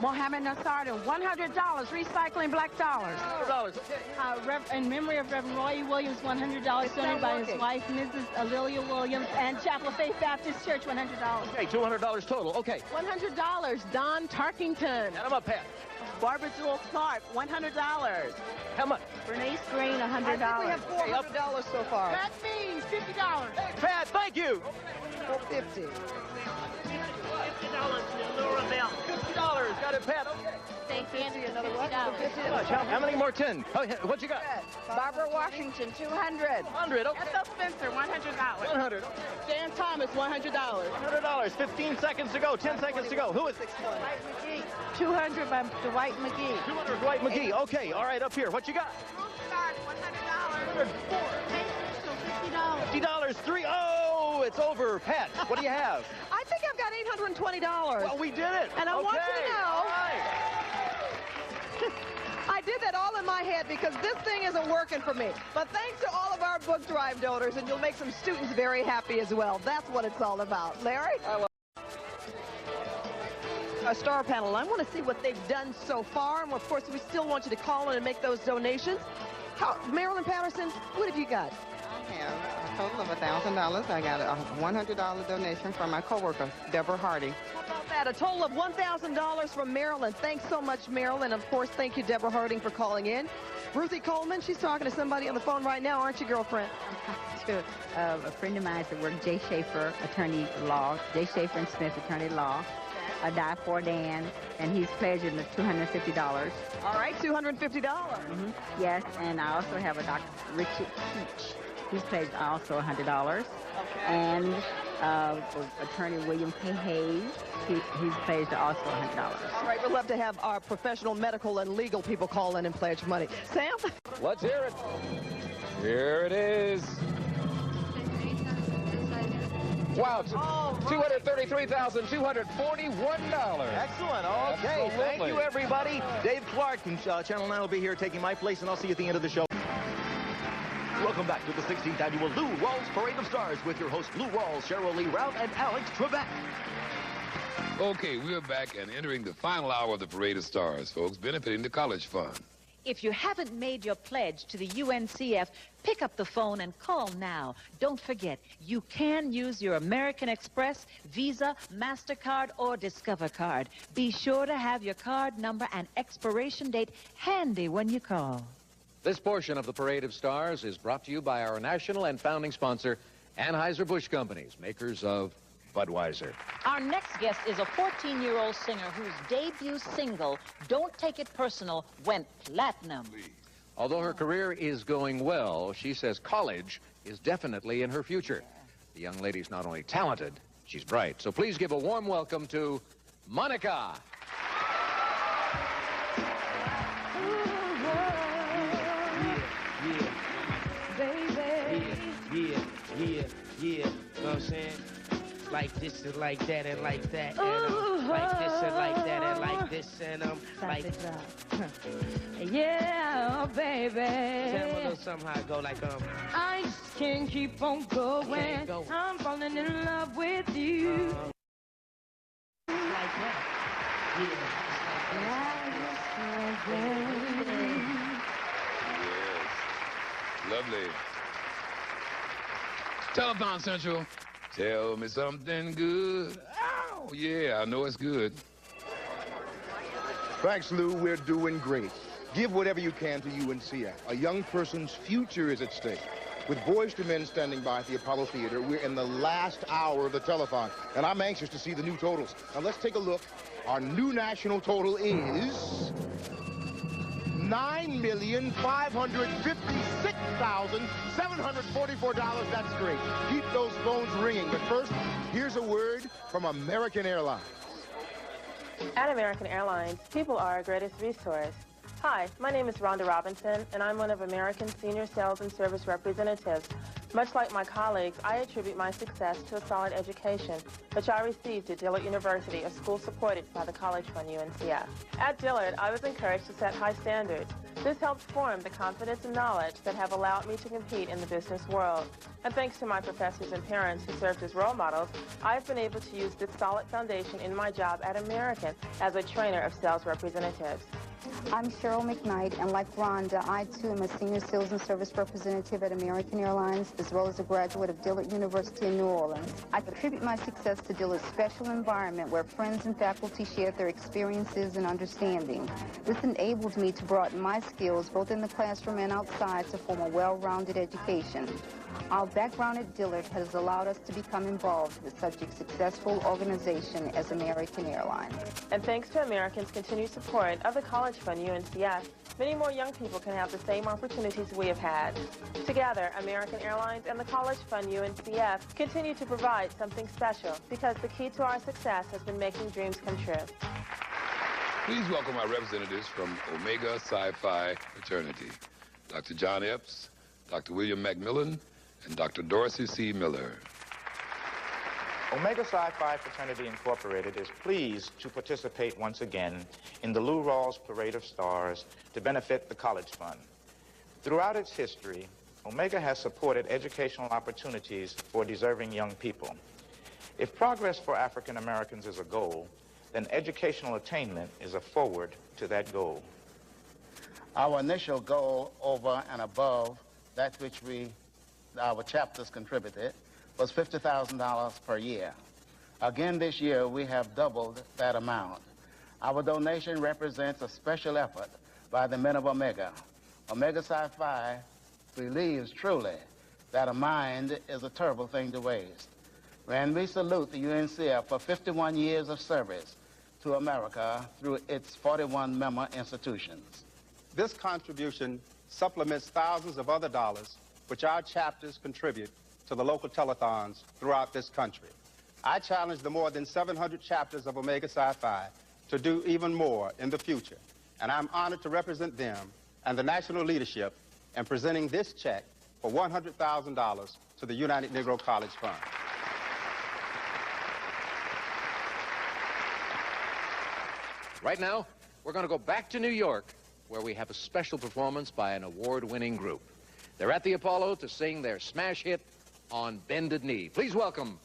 Mohammed Nassardin, $100. Recycling black dollars. $100, okay. In memory of Reverend Roy Williams, $100 donated by his wife, Mrs. Alelia Williams, and Chapel of Faith Baptist Church, $100. Okay, $200 total. Okay. $100. Don Tarkington. And I'm up, Pat. Barbara Jewel Clark, $100. How much? Bernice Green, $100. I think we have $400 so far. That means $50. Hey, Pat, thank you. $450. $50. Got it, Pat. Okay. Thank you. Another one? How many more 10? Oh, what you got? Barbara Washington, $200. 100. Okay. Ethel Spencer, $100. 100. Dan Thomas, $100. $100. 15 seconds to go. 10 seconds to go. Who is it? $200 by Dwight McGee. 200. Dwight McGee. Okay. All right. Up here. What you got? $100. $50. 3. Oh, it's over. Pat, what do you have? I think I've got $820. Well, we did it. And I want you to know. All right. I did that all in my head because this thing isn't working for me. But thanks to all of our book drive donors, and you'll make some students very happy as well. That's what it's all about. Larry? Our star panel, I want to see what they've done so far. And, of course, we still want you to call in and make those donations. Marilyn Patterson, what have you got? I have a total of $1,000. I got a $100 donation from my coworker, Deborah Hardy. How about that? A total of $1,000 from Marilyn. Thanks so much, Marilyn. Of course, thank you, Deborah Harding, for calling in. Ruthie Coleman, she's talking to somebody on the phone right now, aren't you, girlfriend? To a friend of mine at work, Jay Schaefer, attorney law. Jay Schaefer and Smith, attorney law. I die for Dan, and he's pledging the $250. All right, $250. Yes, and I also have a Dr. Richard Peach. He's pledged also $100. Okay. And attorney William K. Hayes, he's pledged also $100. All right, we'd love to have our professional medical and legal people call in and pledge money. Sam? Let's hear it. Here it is. Wow, $233,241. Excellent. Okay, thank you, everybody. Dave Clark from Channel 9 will be here taking my place, and I'll see you at the end of the show. Welcome back to the 16th annual Lou Rawls Parade of Stars with your hosts Lou Rawls, Cheryl Lee Rout, and Alex Trebek. Okay, we're back and entering the final hour of the Parade of Stars, folks, benefiting the College Fund. If you haven't made your pledge to the UNCF, pick up the phone and call now. Don't forget, you can use your American Express, Visa, MasterCard, or Discover card. Be sure to have your card number and expiration date handy when you call. This portion of the Parade of Stars is brought to you by our national and founding sponsor, Anheuser-Busch Companies, makers of Budweiser. Our next guest is a 14-year-old singer whose debut single, Don't Take It Personal, went platinum. Although her career is going well, she says college is definitely in her future. The young lady's not only talented, she's bright. So please give a warm welcome to Monica. Yeah, know what I'm saying? Like this and like that and like that and like this and like that and like this and like yeah, baby. Tell me a little something how it go like I just can't keep on going. I'm falling in love with you. Like that. Yes. Lovely. Telephone Central. Tell me something good. Ow, yeah, I know it's good. Thanks, Lou. We're doing great. Give whatever you can to UNCF. A young person's future is at stake. With Boys to Men standing by at the Apollo Theater, we're in the last hour of the telethon, and I'm anxious to see the new totals. Now, let's take a look. Our new national total is $9,556,744. That's great. Keep those phones ringing. But first, here's a word from American Airlines. At American Airlines, people are our greatest resource. Hi, my name is Rhonda Robinson, and I'm one of American's senior sales and service representatives. Much like my colleagues, I attribute my success to a solid education, which I received at Dillard University, a school supported by the College Fund UNCF. At Dillard, I was encouraged to set high standards. This helped form the confidence and knowledge that have allowed me to compete in the business world. And thanks to my professors and parents who served as role models, I've been able to use this solid foundation in my job at American as a trainer of sales representatives. I'm Cheryl McKnight, and like Rhonda, I too am a senior sales and service representative at American Airlines, as well as a graduate of Dillard University in New Orleans. I attribute my success to Dillard's special environment where friends and faculty shared their experiences and understanding. This enabled me to broaden my skills both in the classroom and outside to form a well-rounded education. Our background at Dillard has allowed us to become involved with such a successful organization as American Airlines. And thanks to American's continued support of the College Fund UNCF, many more young people can have the same opportunities we have had. Together, American Airlines and the College Fund UNCF continue to provide something special because the key to our success has been making dreams come true. Please welcome our representatives from Omega Psi Phi fraternity, Dr. John Epps, Dr. William McMillan, and Dr. Dorsey C. Miller. Omega Psi Phi Fraternity Incorporated is pleased to participate once again in the Lou Rawls Parade of Stars to benefit the College Fund. Throughout its history, Omega has supported educational opportunities for deserving young people. If progress for African Americans is a goal, then educational attainment is a forward to that goal. Our initial goal over and above that which our chapters contributed was $50,000 per year. Again this year, we have doubled that amount. Our donation represents a special effort by the men of Omega. Omega Psi Phi believes truly that a mind is a terrible thing to waste. And we salute the UNCF for 51 years of service to America through its 41 member institutions. This contribution supplements thousands of other dollars which our chapters contribute to the local telethons throughout this country. I challenge the more than 700 chapters of Omega Psi Phi to do even more in the future, and I'm honored to represent them and the national leadership in presenting this check for $100,000 to the United Negro College Fund. Right now, we're going to go back to New York, where we have a special performance by an award-winning group. They're at the Apollo to sing their smash hit, On Bended Knee. Please welcome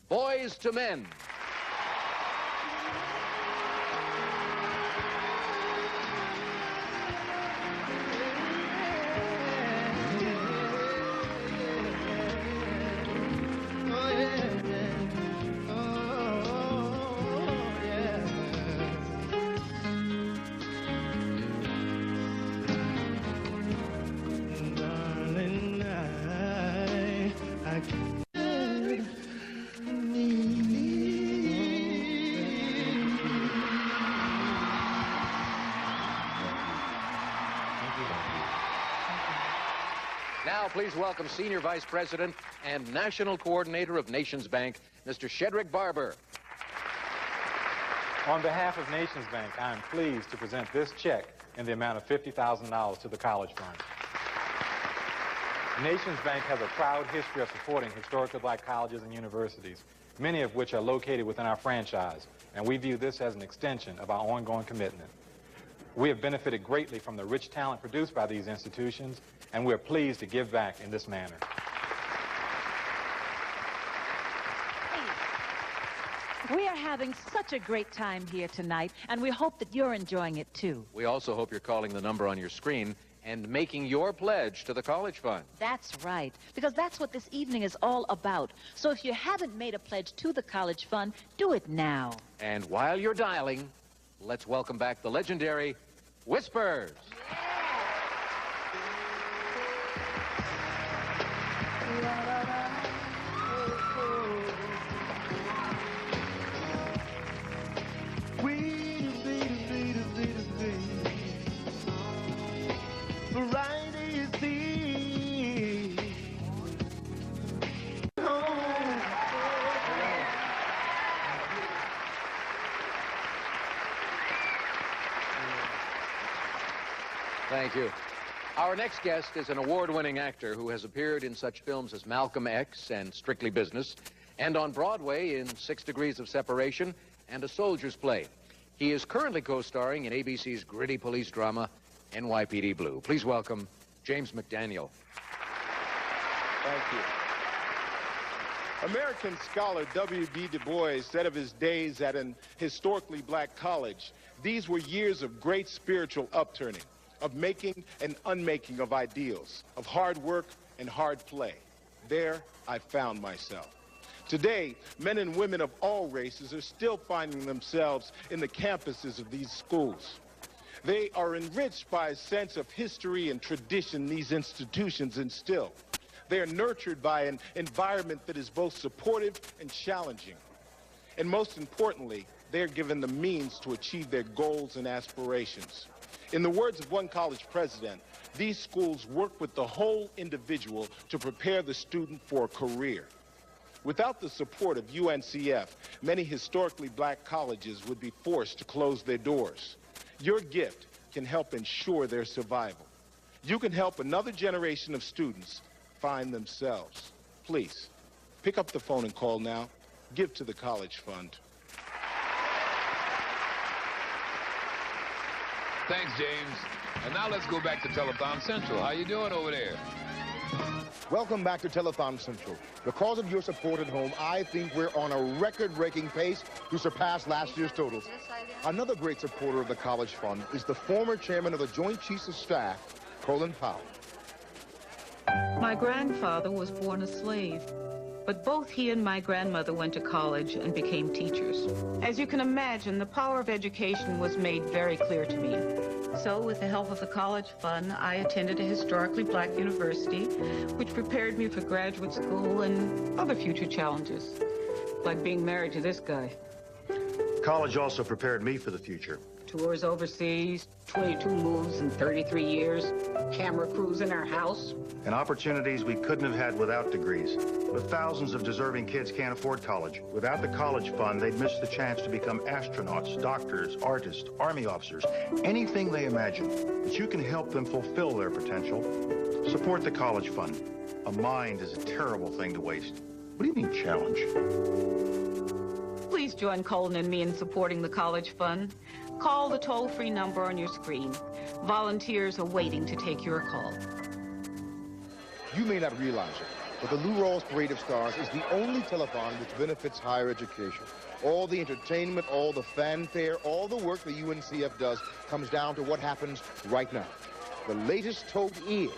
Boys to Men. Need Now, please welcome Senior Vice President and National Coordinator of Nations Bank, Mr. Shedrick Barber. On behalf of Nations Bank, I am pleased to present this check in the amount of $50,000 to the College Fund. Nations Bank has a proud history of supporting historically black colleges and universities, many of which are located within our franchise, and we view this as an extension of our ongoing commitment. We have benefited greatly from the rich talent produced by these institutions, and we are pleased to give back in this manner. We are having such a great time here tonight, and we hope that you're enjoying it too. We also hope you're calling the number on your screen and making your pledge to the College Fund. That's right, because that's what this evening is all about. So if you haven't made a pledge to the College Fund, do it now. And while you're dialing, let's welcome back the legendary Whispers. Thank you. Our next guest is an award-winning actor who has appeared in such films as Malcolm X and Strictly Business, and on Broadway in 6 Degrees of Separation and A Soldier's Play. He is currently co-starring in ABC's gritty police drama, NYPD Blue. Please welcome James McDaniel. Thank you. American scholar W.B. Du Bois said of his days at an historically black college, these were years of great spiritual upturning, of making and unmaking of ideals, of hard work and hard play. There, I found myself. Today, men and women of all races are still finding themselves in the campuses of these schools. They are enriched by a sense of history and tradition these institutions instill. They are nurtured by an environment that is both supportive and challenging. And most importantly, they are given the means to achieve their goals and aspirations. In the words of one college president, these schools work with the whole individual to prepare the student for a career. Without the support of UNCF, many historically black colleges would be forced to close their doors. Your gift can help ensure their survival. You can help another generation of students find themselves. Please, pick up the phone and call now. Give to the College Fund. Thanks, James. And now let's go back to Telethon Central. How you doing over there? Welcome back to Telethon Central. Because of your support at home, I think we're on a record-breaking pace to surpass last year's totals. Another great supporter of the College Fund is the former chairman of the Joint Chiefs of Staff, Colin Powell. My grandfather was born a slave, but both he and my grandmother went to college and became teachers. As you can imagine, the power of education was made very clear to me. So, with the help of the College Fund, I attended a historically black university, which prepared me for graduate school and other future challenges, like being married to this guy. College also prepared me for the future. Tours overseas, 22 moves in 33 years, camera crews in our house. And opportunities we couldn't have had without degrees. But thousands of deserving kids can't afford college. Without the College Fund, they'd miss the chance to become astronauts, doctors, artists, Army officers, anything they imagine. But you can help them fulfill their potential. Support the College Fund. A mind is a terrible thing to waste. What do you mean, challenge? Please join Colin and me in supporting the College Fund. Call the toll-free number on your screen. Volunteers are waiting to take your call. You may not realize it, but the Lou Rawls Parade of Stars is the only telethon which benefits higher education. All the entertainment, all the fanfare, all the work the UNCF does comes down to what happens right now. The latest tote is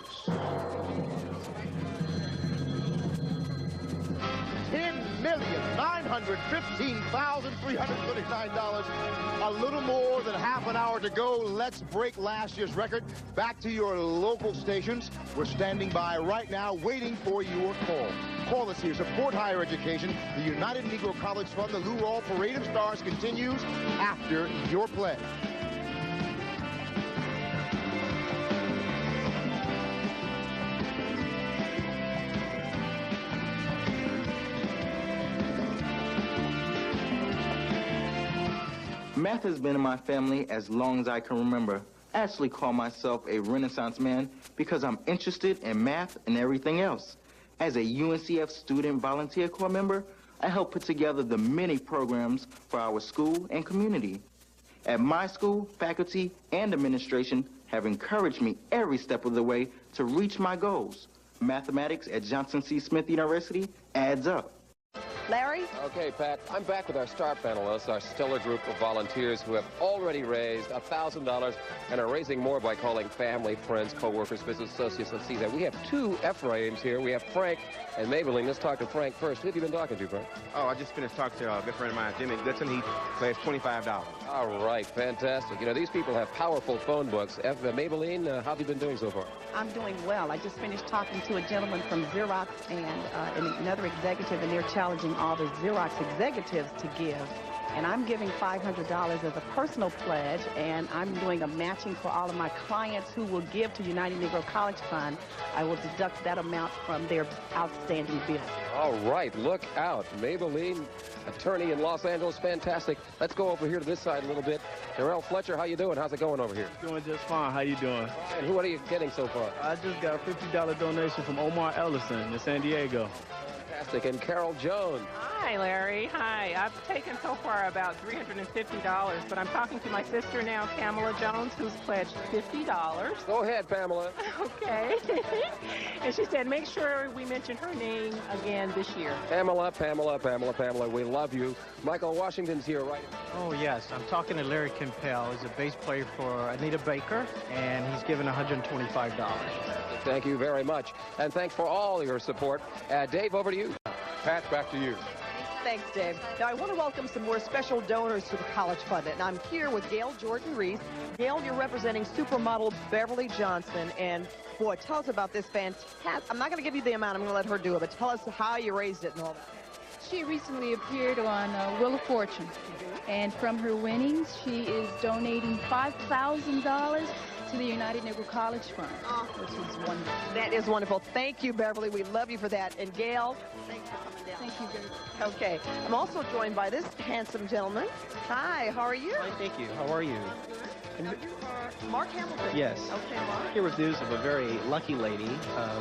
$10,915,339. A little more than half an hour to go. Let's break last year's record. Back to your local stations. We're standing by right now waiting for your call. Call us here. Support higher education. The United Negro College Fund, the Lou Rawls Parade of Stars continues after your pledge. Math has been in my family as long as I can remember. I actually call myself a Renaissance man because I'm interested in math and everything else. As a UNCF student volunteer corps member, I help put together the many programs for our school and community. At my school, faculty and administration have encouraged me every step of the way to reach my goals. Mathematics at Johnson C. Smith University adds up. Larry? Okay, Pat, I'm back with our star panelists, our stellar group of volunteers who have already raised $1,000 and are raising more by calling family, friends, co-workers, business associates. Let's see that. We have two Ephraims here. We have Frank and Maybelline. Let's talk to Frank first. Who have you been talking to, Frank? Oh, I just finished talking to a good friend of mine, Jimmy Goodson. He pledged $25. All right, fantastic. You know, these people have powerful phone books. Maybelline, how have you been doing so far? I'm doing well. I just finished talking to a gentleman from Xerox and another executive, and they're challenging all the Xerox executives to give. And I'm giving $500 as a personal pledge, and I'm doing a matching for all of my clients who will give to United Negro College Fund. I will deduct that amount from their outstanding bill. All right, look out. Maybelline, attorney in Los Angeles, fantastic. Let's go over here to this side a little bit. Darrell Fletcher, how you doing? How's it going over here? Doing just fine. How you doing? And what are you getting so far? I just got a $50 donation from Omar Ellison in San Diego. Fantastic. And Carol Jones. Hi, Larry. Hi. I've taken so far about $350, but I'm talking to my sister now, Pamela Jones, who's pledged $50. Go ahead, Pamela. Okay. And she said, make sure we mention her name again this year. Pamela, we love you. Michael Washington's here, right? Oh, yes. I'm talking to Larry Campbell. He's a bass player for Anita Baker, and he's given $125. Thank you very much. And thanks for all your support. Dave, over to you. Pat, back to you. Thanks, Dave. Now, I want to welcome some more special donors to the College Fund, and I'm here with Gail Jordan-Reese. Gail, you're representing supermodel Beverly Johnson, and boy, tell us about this fantastic. I'm not going to give you the amount. I'm going to let her do it, but tell us how you raised it and all that. She recently appeared on Wheel of Fortune, and from her winnings, she is donating $5,000 to the United Negro College Fund, which is wonderful. That is wonderful. Thank you, Beverly. We love you for that. And Gail, thanks for coming down. Thank you very much. Okay. I'm also joined by this handsome gentleman. Hi, how are you? Hi, thank you. How are you? Mark Hamilton. Yes. Okay, Mark. Here with news of a very lucky lady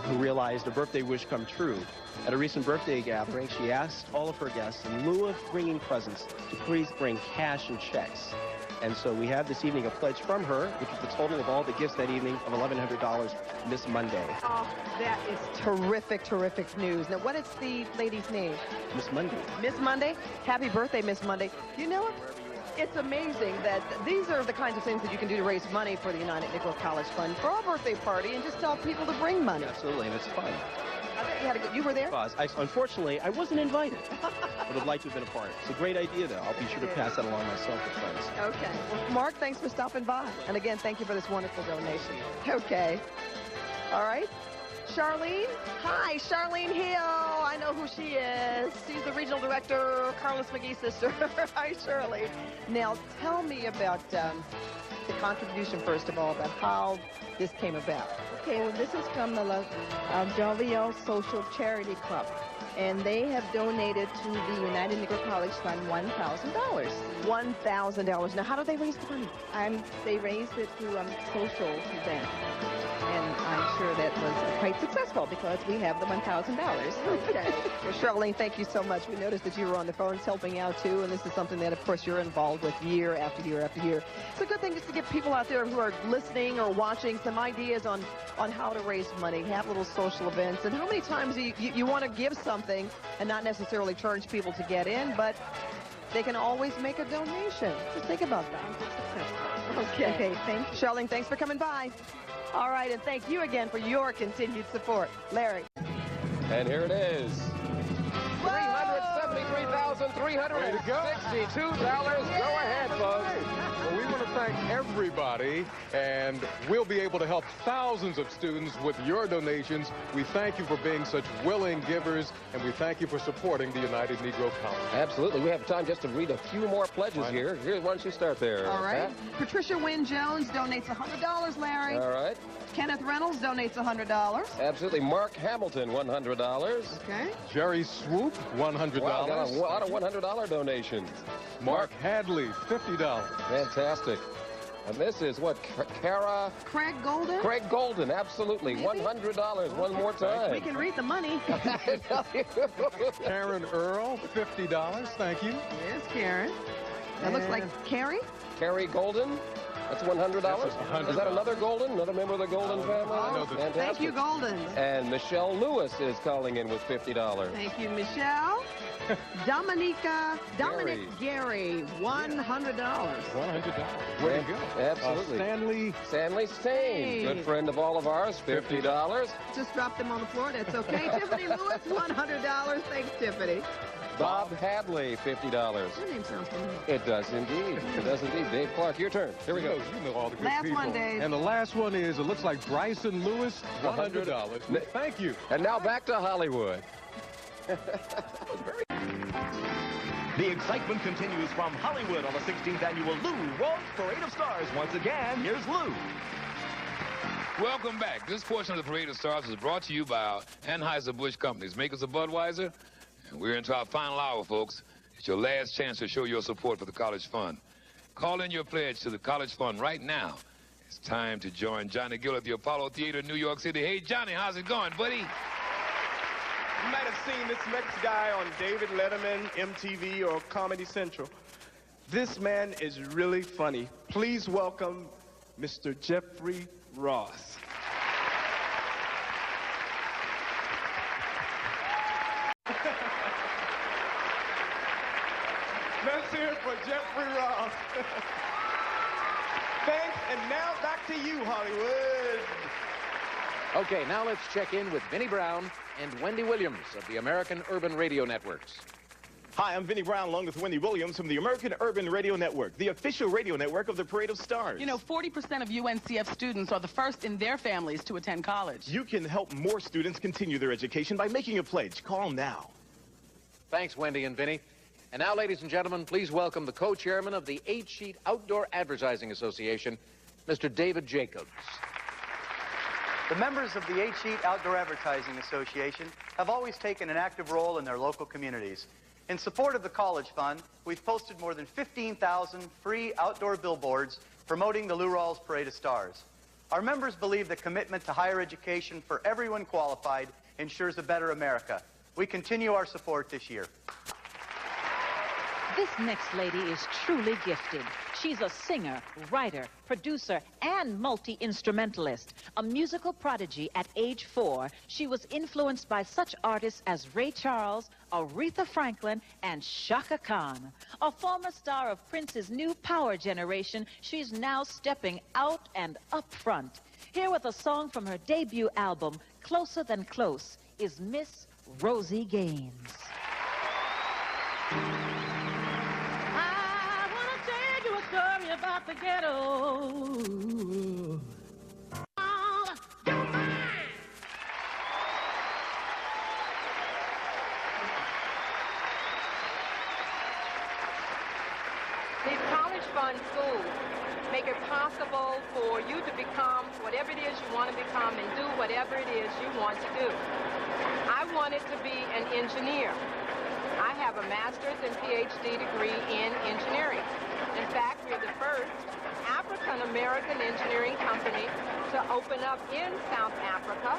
who realized a birthday wish come true. At a recent birthday gathering, she asked all of her guests, in lieu of bringing presents, to please bring cash and checks. And so we have this evening a pledge from her, which is the total of all the gifts that evening of $1,100 this Monday. Oh, that is terrific, terrific news. Now, what is the lady's name? Miss Monday. Miss Monday? Happy birthday, Miss Monday. You know what? It's amazing that these are the kinds of things that you can do to raise money for the United Negro College Fund. Throw a birthday party and just tell people to bring money. Absolutely, and it's fun. I bet you had a good, you were there? Unfortunately, I wasn't invited. Would have liked to have been a part. It's a great idea, though. I'll be sure to pass that along myself to friends. Okay. Well, Mark, thanks for stopping by. And again, thank you for this wonderful donation. Okay. All right. Charlene? Hi, Charlene Hill. I know who she is. She's the regional director, Carlos McGee's sister. Hi, Shirley. Now, tell me about the contribution, first of all, about how this came about. Okay, well, this is from the Joliet Social Charity Club, and they have donated to the United Negro College Fund $1,000. $1,000. Now, how do they raise the money? They raised it through social events, and I'm sure that was quite successful because we have the $1,000. Okay. Well, Charlene, thank you so much. We noticed that you were on the phones helping out, too, and this is something that, of course, you're involved with year after year after year. It's a good thing just to get people out there who are listening or watching some ideas on how to raise money, have little social events, and how many times you want to give something and not necessarily charge people to get in, but they can always make a donation. Just think about that. Okay. Thank you. Charlene, thanks for coming by. All right, and thank you again for your continued support. Larry. And here it is. $373,362. Go ahead, folks. Well, we want to thank everybody, and we'll be able to help thousands of students with your donations. We thank you for being such willing givers, and we thank you for supporting the United Negro College. Absolutely. We have time just to read a few more pledges here. Why don't you start there? All right. Pat? Patricia Wynn Jones donates $100, Larry. All right. Kenneth Reynolds donates $100. Absolutely. Mark Hamilton, $100. Okay. Jerry Swoop, $100. Wow, got a lot of $100 donations. Mark Hadley, $50. Fantastic. And this is what, Craig Golden? Craig Golden, absolutely. $100 one more time. We can read the money. Karen Earl, $50. Thank you. Yes, Karen. That looks like Carrie? Carrie Golden. That's $100. That's $100. Is that another Golden? Another member of the Golden family? Oh, fantastic. Thank you, Golden. And Michelle Lewis is calling in with $50. Thank you, Michelle. Dominic Gary, $100. $100. Way to go. Absolutely. Stanley Stain, good friend of all of ours, $50. Just drop them on the floor. That's okay. Tiffany Lewis, $100. Thanks, Tiffany. Bob Hadley, $50. Your name sounds familiar. It does indeed. It does indeed. Dave Clark, your turn. Here we go. You know all the good Last people. one, Dave. And the last one is, it looks like Bryson Lewis, $100. Thank you. And now back to Hollywood. The excitement continues from Hollywood on the 16th annual Lou Rawls Parade of Stars. Once again, here's Lou. Welcome back. This portion of the Parade of Stars is brought to you by our Anheuser-Busch companies, makers of Budweiser. And we're into our final hour, folks. It's your last chance to show your support for the College Fund. Call in your pledge to the College Fund right now. It's time to join Johnny Gill at the Apollo Theater in New York City. Hey, Johnny, how's it going, buddy? You might have seen this next guy on David Letterman, MTV, or Comedy Central. This man is really funny. Please welcome Mr. Jeffrey Ross. Let's hear it for Jeffrey Ross. Thanks, and now back to you, Hollywood. Okay, now let's check in with Vinnie Brown and Wendy Williams of the American Urban Radio Networks. Hi, I'm Vinnie Brown, along with Wendy Williams from the American Urban Radio Network, the official radio network of the Parade of Stars. You know, 40% of UNCF students are the first in their families to attend college. You can help more students continue their education by making a pledge. Call now. Thanks, Wendy and Vinnie. And now, ladies and gentlemen, please welcome the co-chairman of the 8-Sheet Outdoor Advertising Association, Mr. David Jacobs. The members of the 8-Sheet Outdoor Advertising Association have always taken an active role in their local communities. In support of the College Fund, we've posted more than 15,000 free outdoor billboards promoting the Lou Rawls Parade of Stars. Our members believe the commitment to higher education for everyone qualified ensures a better America. We continue our support this year. This next lady is truly gifted. She's a singer, writer, producer, and multi-instrumentalist. A musical prodigy at age 4, she was influenced by such artists as Ray Charles, Aretha Franklin, and Chaka Khan. A former star of Prince's new power generation, she's now stepping out and up front. Here with a song from her debut album, Closer Than Close, is Miss Rosie Gaines. Story about the ghetto. These college fund schools make it possible for you to become whatever it is you want to become and do whatever it is you want to do. I wanted to be an engineer. I have a master's and PhD degree in engineering. In fact, we're the first African-American engineering company to open up in South Africa.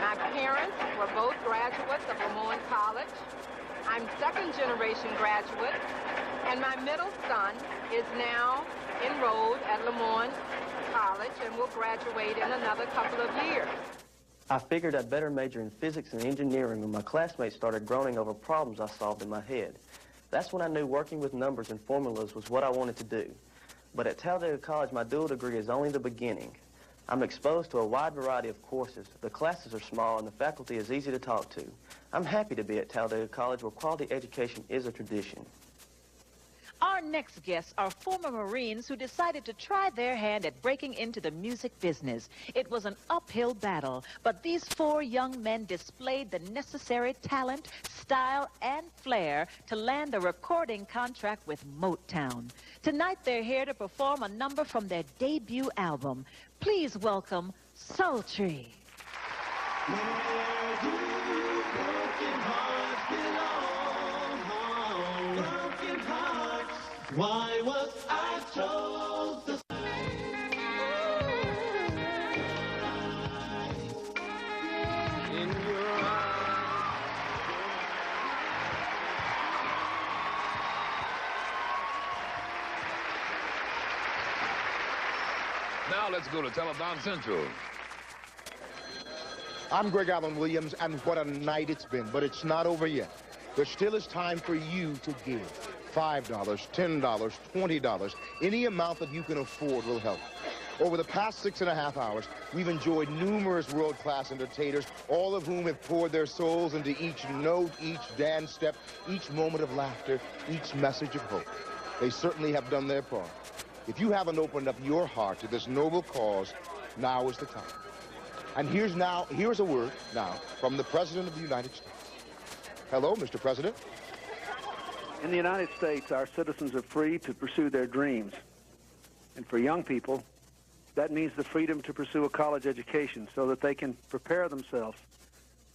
My parents were both graduates of Lamont College. I'm second-generation graduate, and my middle son is now enrolled at Lamont College and will graduate in another couple of years. I figured I'd better major in physics and engineering when my classmates started groaning over problems I solved in my head. That's when I knew working with numbers and formulas was what I wanted to do. But at Talladega College, my dual degree is only the beginning. I'm exposed to a wide variety of courses. The classes are small and the faculty is easy to talk to. I'm happy to be at Talladega College where quality education is a tradition. Our next guests are former Marines who decided to try their hand at breaking into the music business. It was an uphill battle, but these 4 young men displayed the necessary talent, style, and flair to land a recording contract with Motown. Tonight, they're here to perform a number from their debut album. Please welcome Soultry. Why was I chosen? In your eyes. Now let's go to Telethon Central. I'm Greg Allen Williams, and what a night it's been, but it's not over yet. There still is time for you to give. $5, $10, $20, any amount that you can afford will help. Over the past 6.5 hours, we've enjoyed numerous world-class entertainers, all of whom have poured their souls into each note, each dance step, each moment of laughter, each message of hope. They certainly have done their part. If you haven't opened up your heart to this noble cause, now is the time. And here's a word now from the President of the United States. Hello, Mr. President. In the United States, our citizens are free to pursue their dreams. And for young people, that means the freedom to pursue a college education so that they can prepare themselves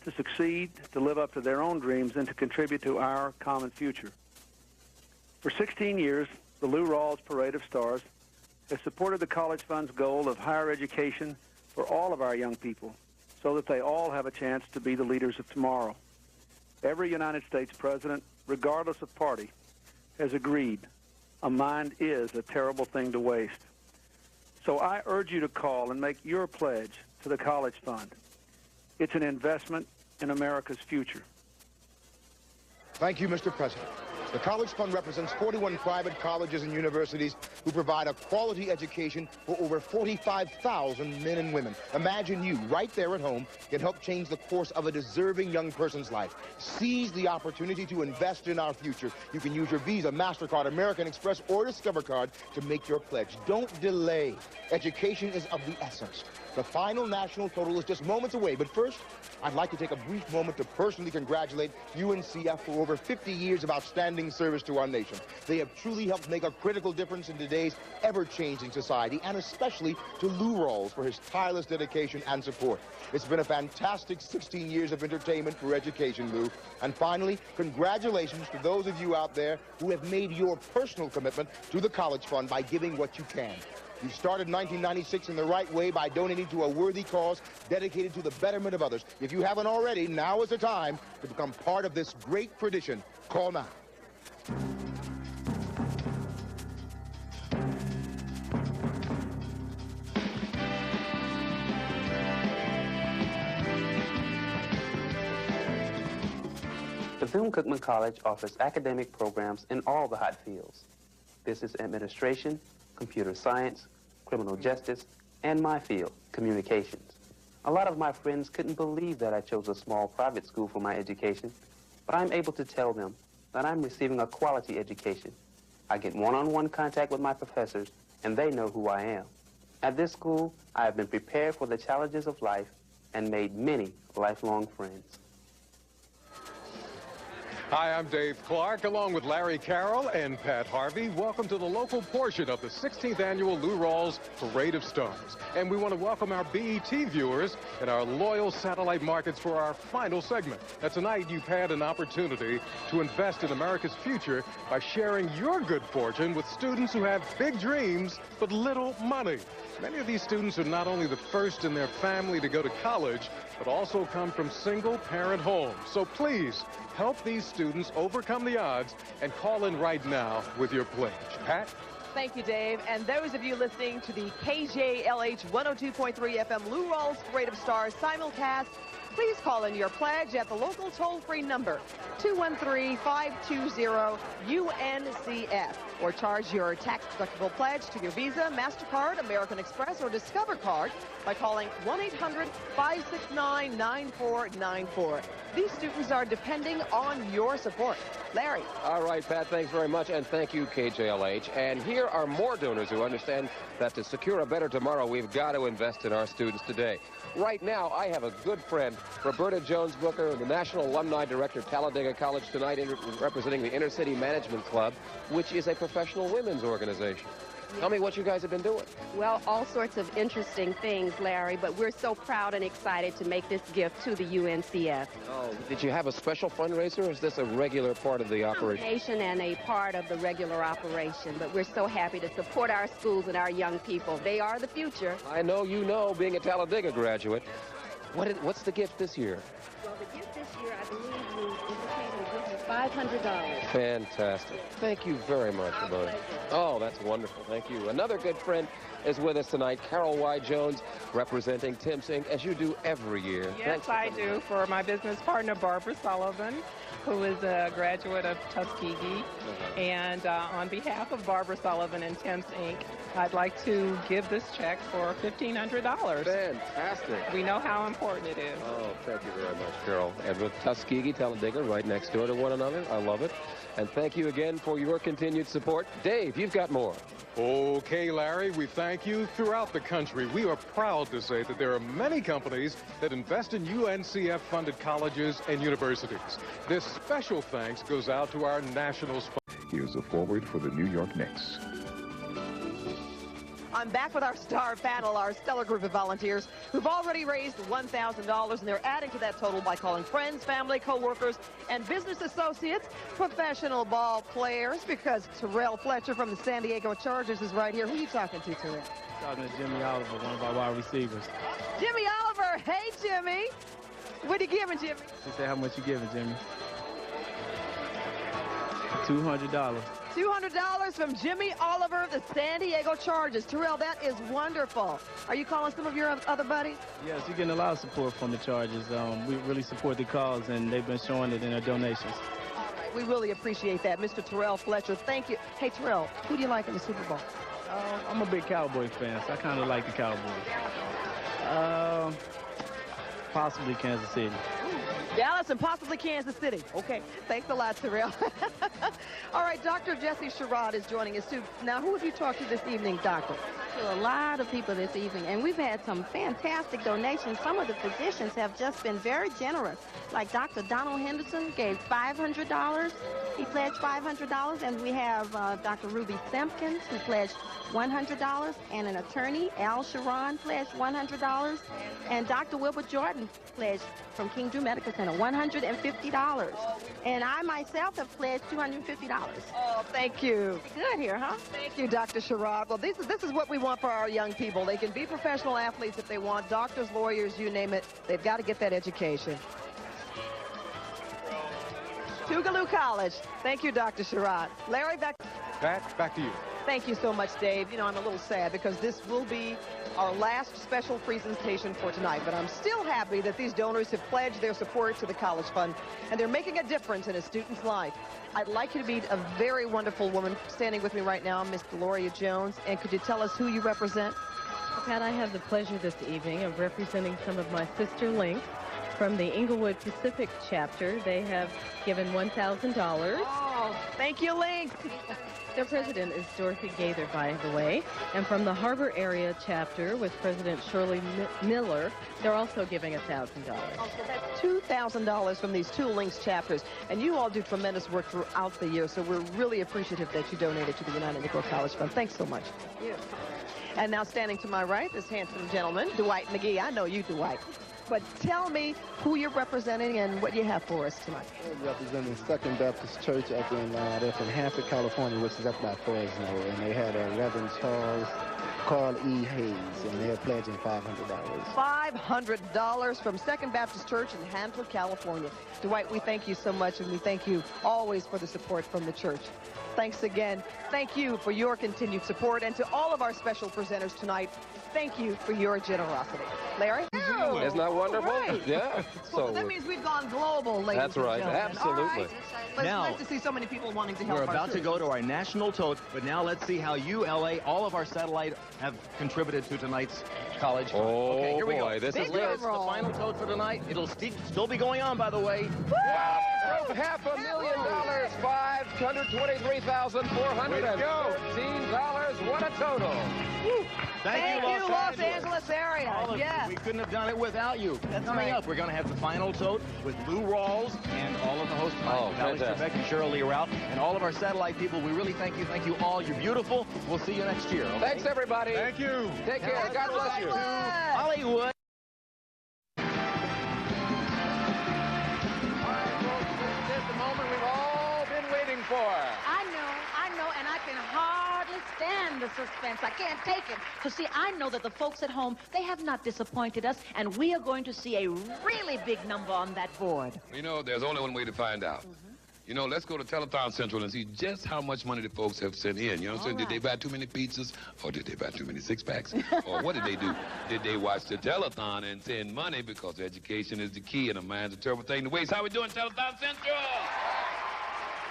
to succeed, to live up to their own dreams, and to contribute to our common future. For 16 years, the Lou Rawls Parade of Stars has supported the College Fund's goal of higher education for all of our young people so that they all have a chance to be the leaders of tomorrow. Every United States president, regardless of party, has agreed a mind is a terrible thing to waste. So I urge you to call and make your pledge to the College Fund. It's an investment in America's future. Thank you, Mr. President. The College Fund represents 41 private colleges and universities who provide a quality education for over 45,000 men and women. Imagine you, right there at home, can help change the course of a deserving young person's life. Seize the opportunity to invest in our future. You can use your Visa, MasterCard, American Express, or Discover card to make your pledge. Don't delay. Education is of the essence. The final national total is just moments away, but first, I'd like to take a brief moment to personally congratulate UNCF for over 50 years of outstanding service to our nation. They have truly helped make a critical difference in today's ever-changing society, and especially to Lou Rawls for his tireless dedication and support. It's been a fantastic 16 years of entertainment for education, Lou. And finally, congratulations to those of you out there who have made your personal commitment to the College Fund by giving what you can. You started 1996 in the right way by donating to a worthy cause dedicated to the betterment of others. If you haven't already, now is the time to become part of this great tradition. Call now. The Bethune-Cookman College offers academic programs in all the hot fields. Business administration, computer science, criminal justice, and my field, communications. A lot of my friends couldn't believe that I chose a small private school for my education, but I'm able to tell them that I'm receiving a quality education. I get one-on-one contact with my professors, and they know who I am. At this school, I have been prepared for the challenges of life and made many lifelong friends. Hi, I'm Dave Clark, along with Larry Carroll and Pat Harvey. Welcome to the local portion of the 16th Annual Lou Rawls Parade of Stars. And we want to welcome our BET viewers and our loyal satellite markets for our final segment. Now, tonight, you've had an opportunity to invest in America's future by sharing your good fortune with students who have big dreams but little money. Many of these students are not only the first in their family to go to college, but also come from single-parent homes. So please, help these students overcome the odds and call in right now with your pledge. Pat? Thank you, Dave. And those of you listening to the KJLH 102.3 FM Lou Rawls Parade of Stars simulcast, please call in your pledge at the local toll-free number, 213-520-UNCF, or charge your tax-deductible pledge to your Visa, MasterCard, American Express, or Discover card by calling 1-800-569-9494. These students are depending on your support. Larry. All right, Pat, thanks very much, and thank you, KJLH. And here are more donors who understand that to secure a better tomorrow, we've got to invest in our students today. Right now, I have a good friend, Roberta Jones Booker, the National Alumni Director, Talladega College tonight, representing the Inner City Management Club, which is a professional women's organization. Tell me what you guys have been doing. Well, all sorts of interesting things, Larry, but we're so proud and excited to make this gift to the UNCF. Oh, did you have a special fundraiser, or is this a regular part of the operation? And a part of the regular operation, but we're so happy to support our schools and our young people. They are the future. I know you know, being a Talladega graduate. What's the gift this year? Well, the gift this year, I believe we indicated a gift of $500. Fantastic. Thank you very much, Ramona. Oh, that's wonderful. Thank you. Another good friend is with us tonight, Carol Y. Jones, representing Tim's Inc., as you do every year. Yes, I do, for my business partner, Barbara Sullivan, who is a graduate of Tuskegee. And on behalf of Barbara Sullivan and Tim's Inc., I'd like to give this check for $1,500. Fantastic. We know how important it is. Oh, thank you very much, Carol. And with Tuskegee, Talladega, right next door to one another. I love it. And thank you again for your continued support. Dave, you've got more. Okay, Larry, we thank you. Throughout the country, we are proud to say that there are many companies that invest in UNCF-funded colleges and universities. This special thanks goes out to our national sponsors. Here's a forward for the New York Knicks. I'm back with our star panel, our stellar group of volunteers who've already raised $1,000, and they're adding to that total by calling friends, family, co-workers, and business associates professional ball players, because Terrell Fletcher from the San Diego Chargers is right here. Who are you talking to, Terrell? Talking to Jimmy Oliver, one of our wide receivers. Jimmy Oliver. Hey, Jimmy. What are you giving, Jimmy? She said, how much you giving, Jimmy? $200. $200 from Jimmy Oliver of the San Diego Chargers. Terrell, that is wonderful. Are you calling some of your other buddies? Yes, you're getting a lot of support from the Chargers. We really support the cause, and they've been showing it in their donations. All right, we really appreciate that. Mr. Terrell Fletcher, thank you. Hey, Terrell, who do you like in the Super Bowl? I'm a big Cowboys fan, so I kind of like the Cowboys. Possibly Kansas City. Dallas and possibly Kansas City. Okay, thanks a lot, Terrell. All right, Dr. Jesse Sherrod is joining us, too. Now, who have you talked to this evening, Doctor? To a lot of people this evening, and we've had some fantastic donations. Some of the physicians have just been very generous. Like Dr. Donald Henderson gave $500. He pledged $500, and we have Dr. Ruby Simpkins, who pledged $100, and an attorney, Al Sharon, pledged $100, and Dr. Wilbur Jordan pledged from King Drew Medical Center $150, and I myself have pledged $250. Oh, thank you. Good here, huh? Thank you, Dr. Sherrod. Well, this is what we want for our young people. They can be professional athletes if they want, doctors, lawyers, you name it. They've got to get that education. Tougaloo College. Thank you, Dr. Sherrod. Larry, back to you. Thank you so much, Dave. You know, I'm a little sad because this will be our last special presentation for tonight, but I'm still happy that these donors have pledged their support to the College Fund, and they're making a difference in a student's life. I'd like you to meet a very wonderful woman standing with me right now, Miss Gloria Jones, and could you tell us who you represent? Pat, I have the pleasure this evening of representing some of my sister links from the Inglewood Pacific chapter. They have given $1,000. Oh, thank you, Link. Their president is Dorothy Gaither, by the way. And from the Harbor area chapter with President Shirley Miller, they're also giving $1,000. Oh, so that's $2,000 from these two Links chapters. And you all do tremendous work throughout the year, so we're really appreciative that you donated to the United Negro College Fund. Thanks so much. Thank you. And now standing to my right, this handsome gentleman, Dwight McGee. I know you, Dwight. But tell me who you're representing and what you have for us tonight. We're representing Second Baptist Church up in, they're from Hanford, California, which is up by Fresno. And they had Reverend Charles Carl E. Hayes, and they're pledging $500. $500 from Second Baptist Church in Hanford, California. Dwight, we thank you so much, and we thank you always for the support from the church. Thanks again. Thank you for your continued support, and to all of our special presenters tonight, thank you for your generosity. Larry? Oh, isn't that wonderful? Right. Yeah. So that means we've gone global, ladies That's and right. gentlemen. Absolutely. All right. It's nice to see so many people wanting to help. We're about to go to our national tote, but now let's see how ULA, all of our satellite, have contributed to tonight's college fund. Oh, okay, here we boy, go. this is the final tote for tonight. It'll still be going on, by the way. Wow, $500,000, $523,413. What a total. Woo. Thank you, Los Angeles area. All of you. Yes. We couldn't have done it without you. That's Coming right. up, we're going to have the final tote with Lou Rawls and all of the hosts, Alex fantastic. Trebek and Cheryl Lee Rout, and all of our satellite people. We really thank you. Thank you all. You're beautiful. We'll see you next year. Okay? Thanks, everybody. Thank you. Take care. God bless you. Hollywood. This is the moment we've all been waiting for. I know, and I can hardly stand the suspense. I can't take it. So see, I know that the folks at home, they have not disappointed us, and we are going to see a really big number on that board. You know, there's only one way to find out. You know, let's go to Telethon Central and see just how much money the folks have sent in. You know what I'm saying? Did they buy too many pizzas? Or did they buy too many six-packs? Or what did they do? Did they watch the telethon and send money? Because education is the key, and a mind's a terrible thing to waste. How we doing, Telethon Central?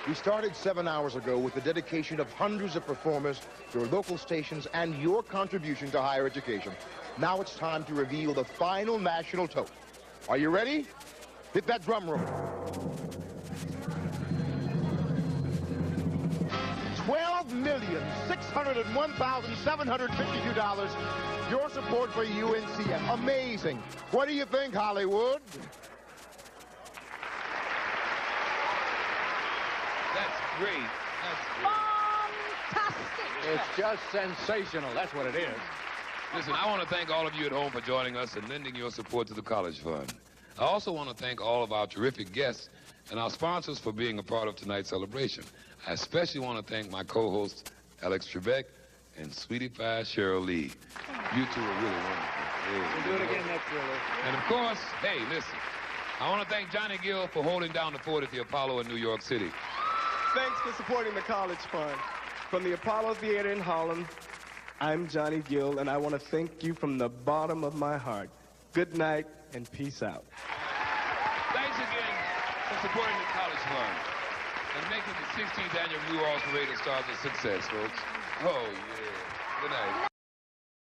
We started 7 hours ago with the dedication of hundreds of performers, your local stations, and your contribution to higher education. Now it's time to reveal the final national tote. Are you ready? Hit that drum roll. $12,601,752. Your support for UNCF. Amazing. What do you think, Hollywood? That's great. Fantastic. It's just sensational. That's what it is. Listen, I want to thank all of you at home for joining us and lending your support to the College Fund. I also want to thank all of our terrific guests and our sponsors for being a part of tonight's celebration. I especially want to thank my co-hosts, Alex Trebek and Sweetie Pie Cheryl Lee. You two are really wonderful. We'll do it again next year, Lou. And of course, hey, listen, I want to thank Johnny Gill for holding down the fort at the Apollo in New York City. Thanks for supporting the College Fund. From the Apollo Theater in Harlem, I'm Johnny Gill, and I want to thank you from the bottom of my heart. Good night, and peace out. Thanks again for supporting the College Fund and making the 16th annual New Orleans Parade of Stars a success, folks. Oh, yeah. Good night.